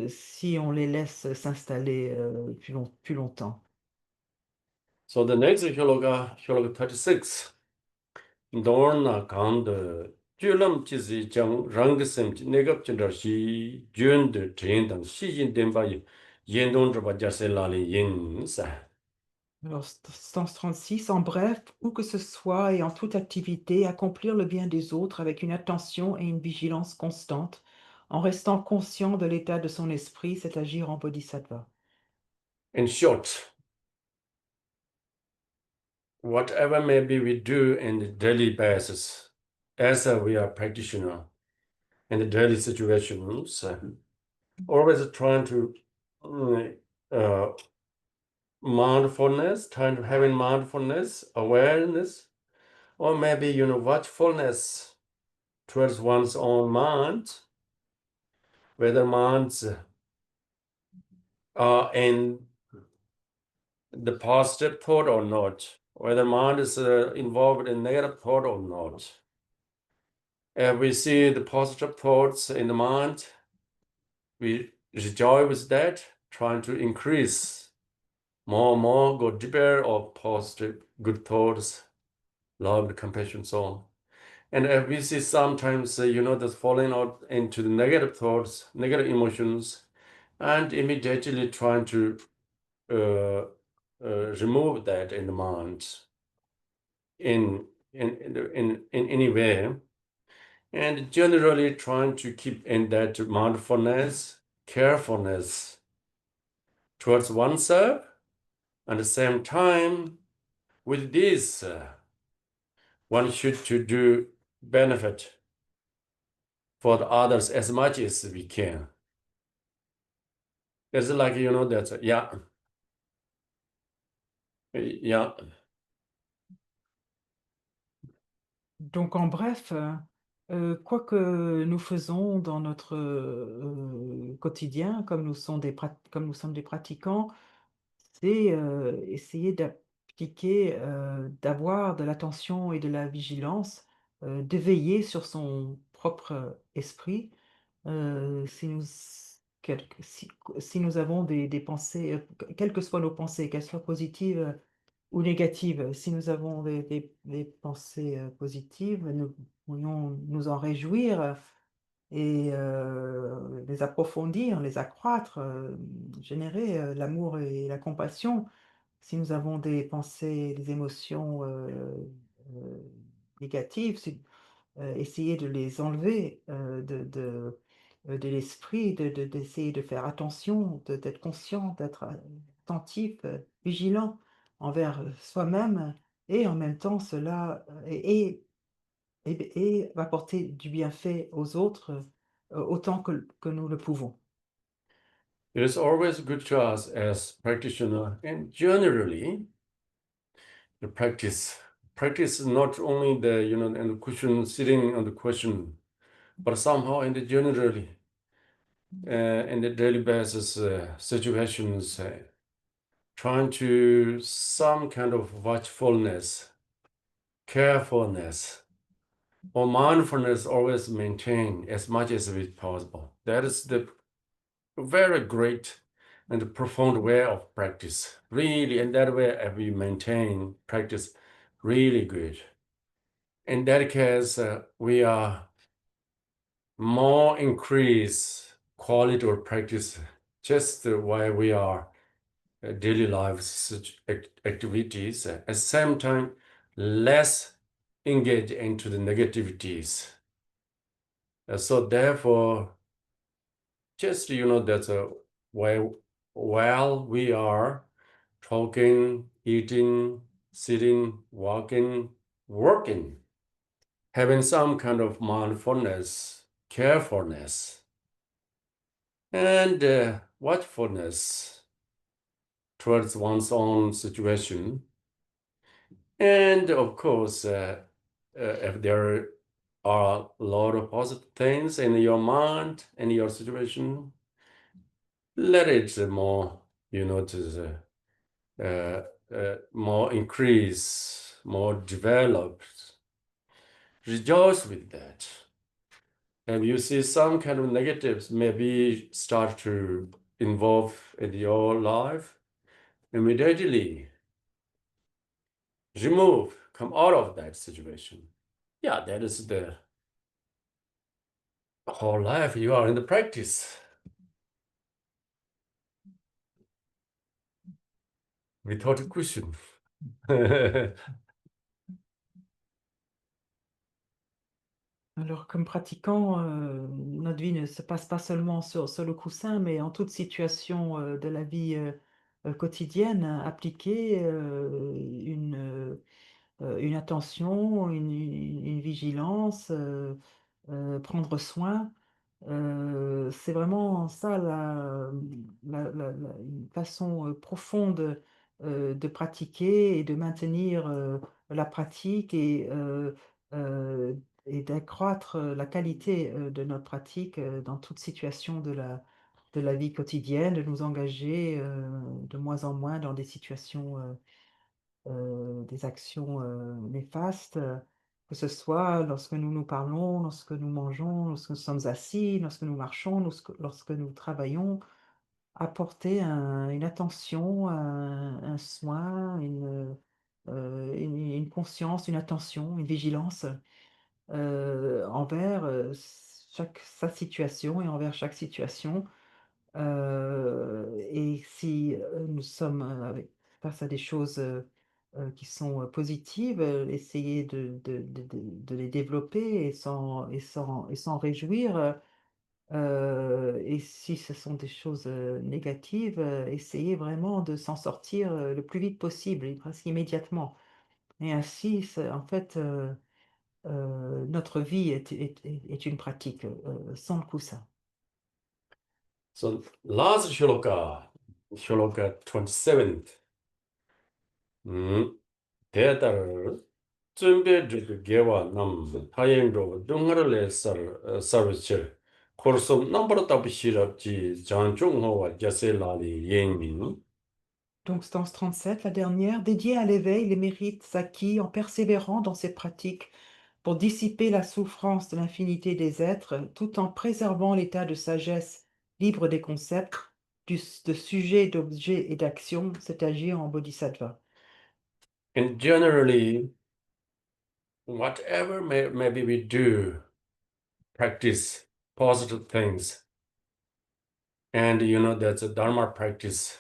si on les laisse s'installer plus longtemps. So the next Hyologa 36, Dorna Kand, Julam Chisi Chang, Rangasem, Negap Chindashi, Jun de Train, and Shijin Dembai, Yendon Rabajaselali Yin Sa. Alors, sens 36, en bref, où que ce soit et en toute activité, accomplir le bien des autres avec une attention et une vigilance constante, en restant conscient de l'état de son esprit, c'est agir en bodhisattva. In short, whatever maybe we do in the daily basis, as we are practitioner, in the daily situations, always trying to mindfulness, trying to having mindfulness, awareness, or maybe, watchfulness towards one's own mind, whether minds are in the positive thought or not, whether mind is involved in negative thought or not. If we see the positive thoughts in the mind, we rejoice with that, trying to increase more and more, go deeper of positive, good thoughts, love, compassion, so on. And if we see sometimes, that's falling out into the negative thoughts, negative emotions, and immediately trying to remove that in the mind in any way, and generally trying to keep in that mindfulness, carefulness towards oneself, at the same time with this one should to do benefit for the others as much as we can. It's like, that's yeah. Donc, en bref, quoi que nous faisons dans notre quotidien, comme nous sommes des pratiquants, c'est essayer d'appliquer, d'avoir de l'attention et de la vigilance, de veiller sur son propre esprit. Si nous, si nous avons des pensées, quelles que soient nos pensées, qu'elles soient positives ou négatives, si nous avons des pensées positives, nous pourrions nous en réjouir et les approfondir, les accroître, générer l'amour et la compassion. Si nous avons des pensées, des émotions négatives, essayer de les enlever de l'esprit, d'essayer de faire attention, d'être conscient, d'être attentif, vigilant envers soi-même, et en même temps cela et apporter du bienfait aux autres autant que nous le pouvons. It is always good to us as practitioner, and generally the practice is not only the and the cushion sitting on the cushion, but somehow in the generally in the daily basis situations, trying to some kind of watchfulness, carefulness, or mindfulness always maintain as much as it is possible. That is the very great and profound way of practice. Really, in that way, if we maintain practice, really good. In that case, we are more increase quality of practice just while we are daily life such activities. At the same time, less engage into the negativities. So therefore, just that's a while we are talking, eating, sitting, walking, working, having some kind of mindfulness, carefulness, and watchfulness towards one's own situation. And of course, if there are a lot of positive things in your mind, in your situation, let it more, more increase, more developed. Rejoice with that. And you see some kind of negatives maybe start to involve in your life, immediately remove, come out of that situation. Yeah, that is the whole life you are in the practice. Without a question. Alors, comme pratiquant, notre vie ne se passe pas seulement sur le coussin, mais en toute situation de la vie quotidienne, appliquer une attention, une vigilance, prendre soin C'est vraiment ça une façon profonde de pratiquer et de maintenir la pratique euh, et d'accroître la qualité de notre pratique dans toute situation de la vie quotidienne, de nous engager de moins en moins dans des situations des actions néfastes, que ce soit lorsque nous nous parlons, lorsque nous mangeons, lorsque nous sommes assis, lorsque nous marchons, lorsque nous travaillons, apporter une attention, un soin, une conscience, une attention, une vigilance envers sa situation et envers chaque situation. Et si nous sommes face à des choses qui sont positives, essayer de les développer et s'en réjouir. Et si ce sont des choses négatives, essayer vraiment de s'en sortir le plus vite possible, et presque immédiatement. Et ainsi, en fait, notre vie est une pratique sans le coussin. So last shloka 27th. 대다를 준비해주고 개와 남 하행로 동화를 서비스 코르솜 넘버로 답시럽지 장중호와 자세라리 예민. Donc, stance 37, la dernière, dédiée à l'éveil, les mérites acquis en persévérant dans ces pratiques pour dissiper la souffrance de l'infinité des êtres, tout en préservant l'état de sagesse libre des concepts, de sujet, d'objet et d'action, c'est agir en bodhisattva. And generally, whatever maybe we do, practice positive things, and that's a dharma practice.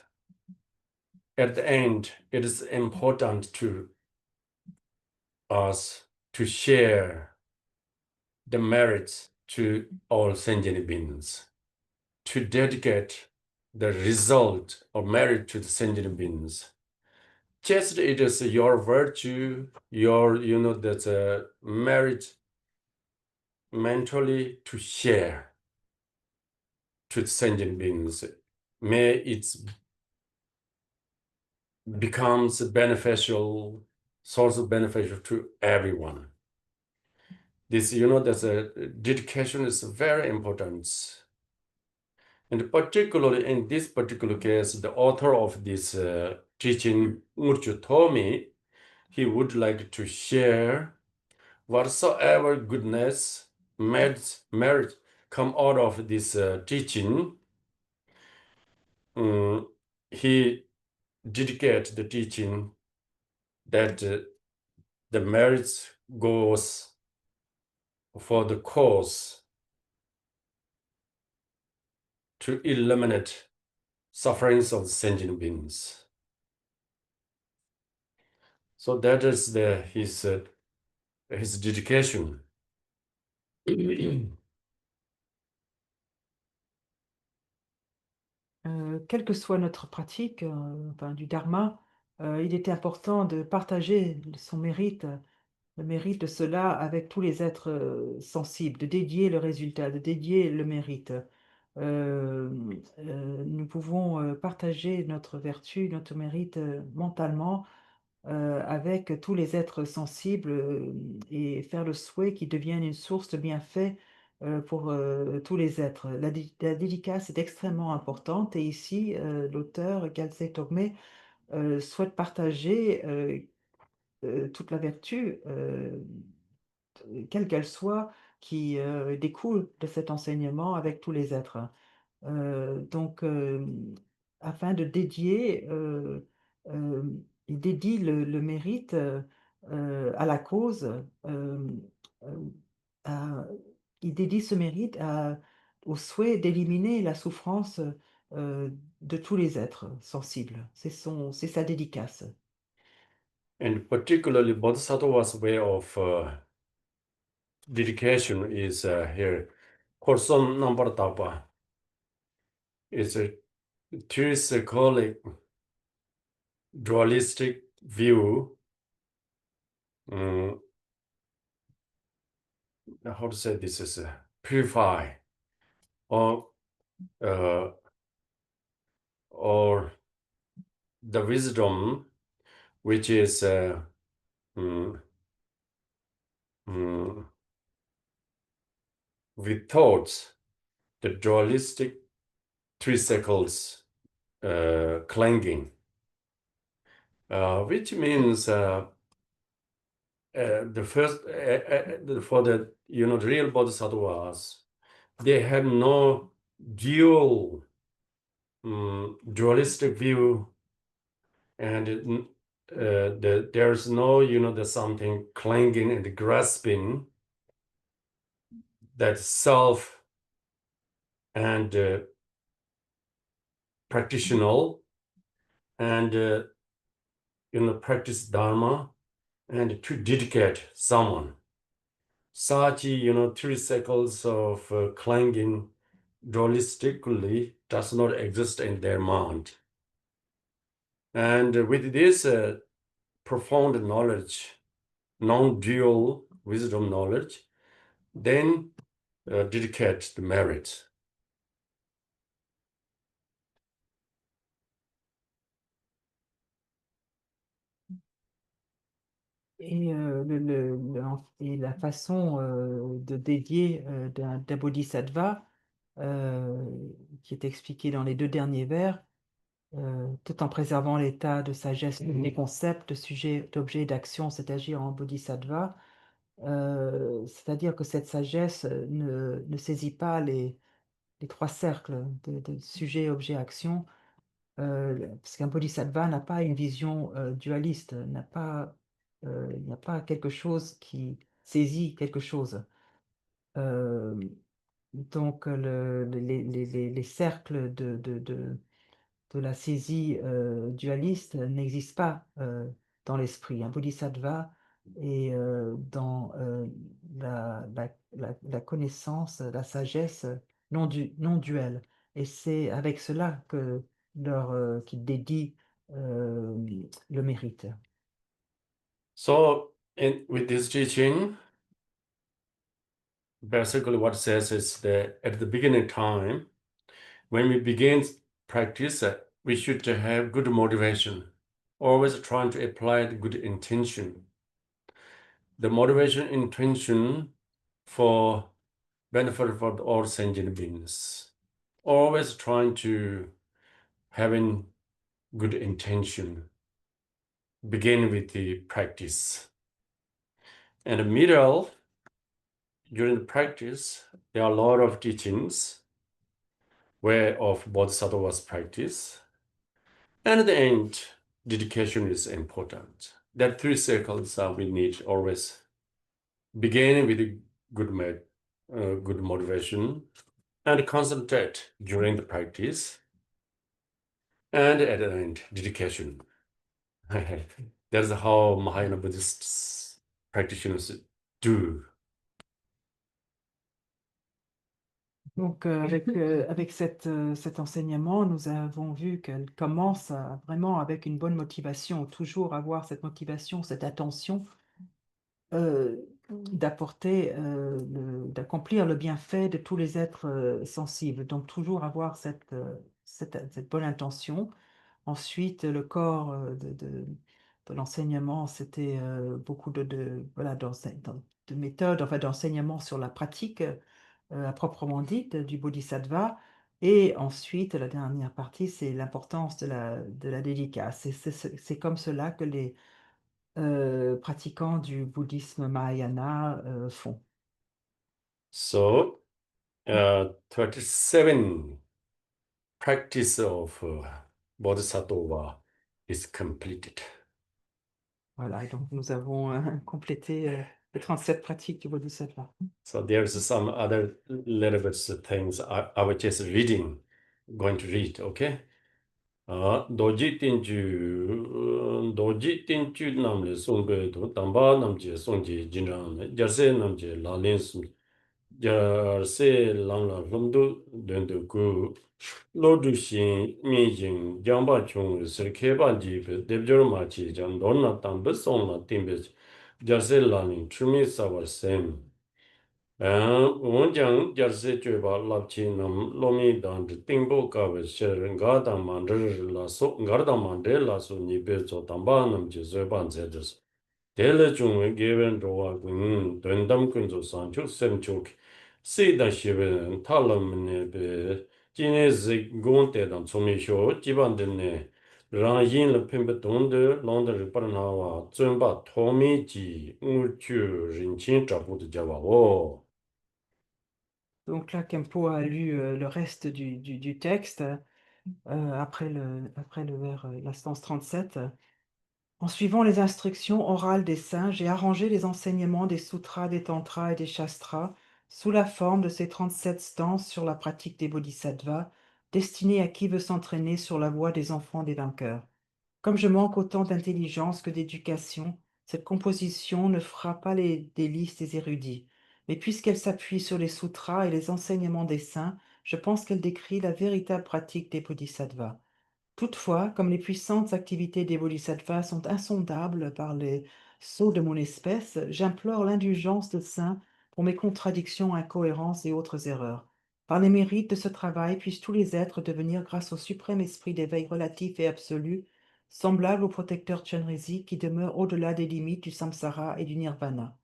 At the end, it is important to us to share the merits to all sentient beings, to dedicate the result or merit to the sentient beings. Just it is your virtue, that's a merit mentally to share to the sentient beings. May it becomes beneficial, source of beneficial to everyone. This, that's a dedication is very important. And particularly in this particular case, the author of this teaching, Murchu, told me he would like to share whatsoever goodness, merit come out of this teaching. He dedicated the teaching that the merits goes for the cause to eliminate sufferings of sentient beings. So that is his dedication. Quelle que soit notre pratique enfin, du dharma, il était important de partager son mérite, le mérite de cela avec tous les êtres sensibles, de dédier le résultat, de dédier le mérite. Nous pouvons partager notre vertu, notre mérite mentalement avec tous les êtres sensibles et faire le souhait qu'ils deviennent une source de bienfaits pour tous les êtres. La dédicace est extrêmement importante et ici, l'auteur Gyaltse Togme souhaite partager toute la vertu, quelle qu'elle soit, qui découle de cet enseignement avec tous les êtres. Donc, afin de dédier, il dédie le mérite à la cause, à- il dédie ce mérite au souhait d'éliminer la souffrance de tous les êtres sensibles. C'est sa dédicace. And particularly Bodhisattva's way of dedication is here. Korsam number tapa is a theoretical dualistic view. How to say this is purify or the wisdom which is mm, with thoughts, the dualistic three circles clanging, which means the first for the the real bodhisattvas, they have no dualistic view, and there's no the something clanging and grasping that self and practitioner and practice dharma and to dedicate someone. Such three cycles of clanging dualistically does not exist in their mind. And with this profound knowledge, non-dual wisdom knowledge, then dedicate the merit. Et, et la façon de dédier d'un bodhisattva, qui est expliqué dans les 2 derniers vers, tout en préservant l'état de sagesse des concepts, de sujet, d'objet, d'action, c'est agir en bodhisattva. C'est-à-dire que cette sagesse ne saisit pas les 3 cercles de sujet, objet, action, parce qu'un bodhisattva n'a pas une vision dualiste, il n'y a pas quelque chose qui saisit quelque chose. Donc les cercles de la saisie dualiste n'existent pas dans l'esprit. Un bodhisattva est dans la connaissance, la sagesse non duelle. Et c'est avec cela qu'ils dédient le mérite. So with this teaching, basically what it says is that at the beginning time, when we begin practice, we should have good motivation, always trying to apply the good intention. The motivation intention for benefit for all sentient beings. Always trying to having good intention. Begin with the practice. And the middle, during the practice, there are a lot of teachings where of bodhisattva's practice. And at the end, dedication is important. That 3 circles we need always. Begin with a good motivation and concentrate during the practice. And at the end, dedication. That's how Mahayana Buddhist practitioners do. Donc, avec cet enseignement, nous avons vu qu'elle commence vraiment avec une bonne motivation, toujours avoir cette motivation, cette attention d'accomplir le bienfait de tous les êtres sensibles. Donc, toujours avoir cette bonne intention. Ensuite, le corps de l'enseignement, c'était beaucoup voilà, de méthodes, enfin d'enseignement sur la pratique à proprement dite du bodhisattva. Et ensuite, la dernière partie, c'est l'importance de la dédicace. C'est comme cela que les pratiquants du bouddhisme Mahayana font. So, 37 practice of Bodhisattva is completed. Voilà, et donc nous avons complété les 37 pratiques du bodhisattva. So there's some other little bit of things I was just going to read, okay? 도지 띵주 남le 송베 도 담바 남제 송지 진랑 저세 남제 라렌스 저세 랑라 롬도 된도 그 로드신 미진 장바 총 스케반지 데브저 마치 장 논나 담베 송나 띵베 저세 라닌 추미 사월 셈 원장 열세 줘봐 랍치남 로미 단드 띵보가 셔 가다 만들라서 가다 만들라서 니베조 담바남 제반제데스 델레 중에 게벤 로와군 된담군조 산초 셈초 세다 시베 탈람네 지네즈 곤테단 소미쇼 지반데네 랑인 르펜베 동데 랑데 파나와 쭌바 토미지 우추 린친 잡고도 잡아오. Donc là, Khenpo a lu le reste du texte après le vers, la stance 37. En suivant les instructions orales des saints, j'ai arrangé les enseignements des sutras, des tantras et des shastras sous la forme de ces 37 stances sur la pratique des bodhisattvas, destinées à qui veut s'entraîner sur la voie des enfants des vainqueurs. Comme je manque autant d'intelligence que d'éducation, cette composition ne fera pas les délices des érudits. Mais puisqu'elle s'appuie sur les sutras et les enseignements des saints, je pense qu'elle décrit la véritable pratique des bodhisattvas. Toutefois, comme les puissantes activités des bodhisattvas sont insondables par les sceaux de mon espèce, j'implore l'indulgence de saints pour mes contradictions, incohérences et autres erreurs. Par les mérites de ce travail, puissent tous les êtres devenir, grâce au suprême esprit d'éveil relatif et absolu, semblables au protecteur Chenrezig qui demeure au-delà des limites du samsara et du nirvana.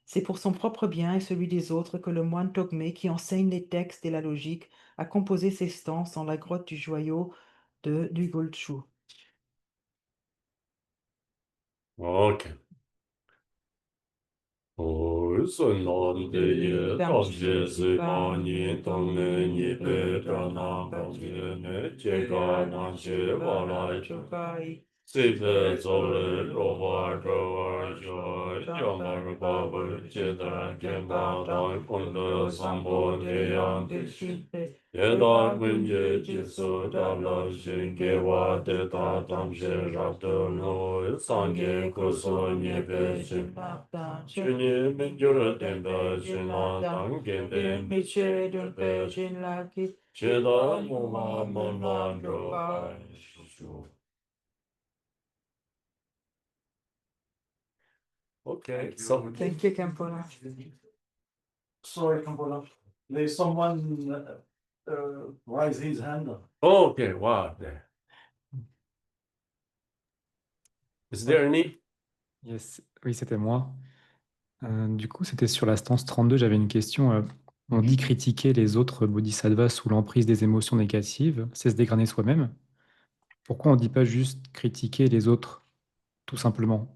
C'est pour son propre bien et celui des autres que le moine Togmé, qui enseigne les textes et la logique, a composé ces stances dans la grotte du joyau du Goldshu. Okay. 선원대의 덕제스 아니 동네니 베드라나 강제네 제가 난제 와라이 세베 조레 로바르와쇼 야마르 바브 제다 겐바다 콘도 삼보대양 예다 문제 지소 달라 신게와 대다 담제 라도노 상게 고소니 베신 주님 민주를 된다 신나 당겐데 미체를 베신 라기 제다 모마몬란로 아이시주. Okay, so Thank you, Khenpo. Sorry, Khenpo. There's someone raise his hand up. okay, wow. Is there any? Yes, oui, c'était moi. Du coup, c'était sur la stance 32, j'avais une question. On dit critiquer les autres bodhisattvas sous l'emprise des émotions négatives, c'est se dégrader soi-même. Pourquoi on ne dit pas juste critiquer les autres, tout simplement?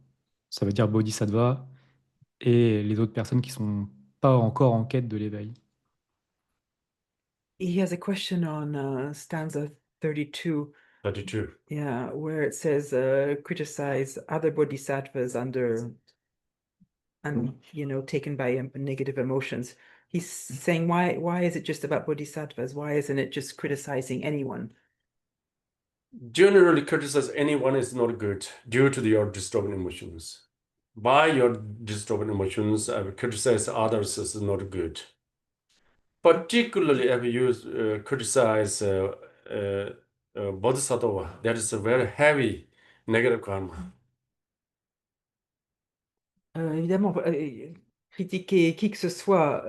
Ça veut dire bodhisattva et les autres personnes qui sont pas encore en quête de l'éveil. He has a question on stanza 32, 32. yeah, where it says criticize other bodhisattvas under and taken by negative emotions. He's saying why is it just about bodhisattvas? Why isn't it just criticizing anyone? Generally criticize anyone is not good due to your disturbing emotions. By your disturbing emotions, criticize others is not good. Particularly if you criticize bodhisattva, that is a very heavy negative karma. Évidemment, critiquer qui que ce soit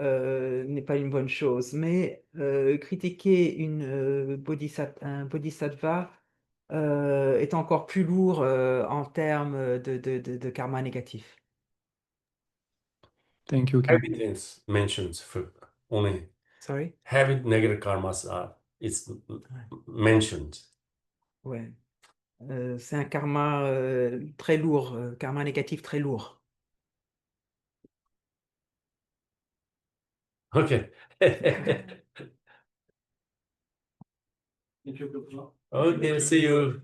n'est pas une bonne chose, mais critiquer un bodhisattva est encore plus lourd en termes de karma négatif. Thank you, Khenpo. Heavy things mentioned for only Sorry? heavy negative karmas are it's mentioned. Ouais. C'est un karma très lourd, karma négatif très lourd. Okay. Okay, see you.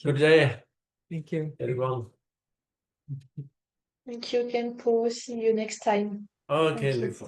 Good day, Thank you. everyone. Thank you, Khenpo. See you next time. Okay, Thank you. next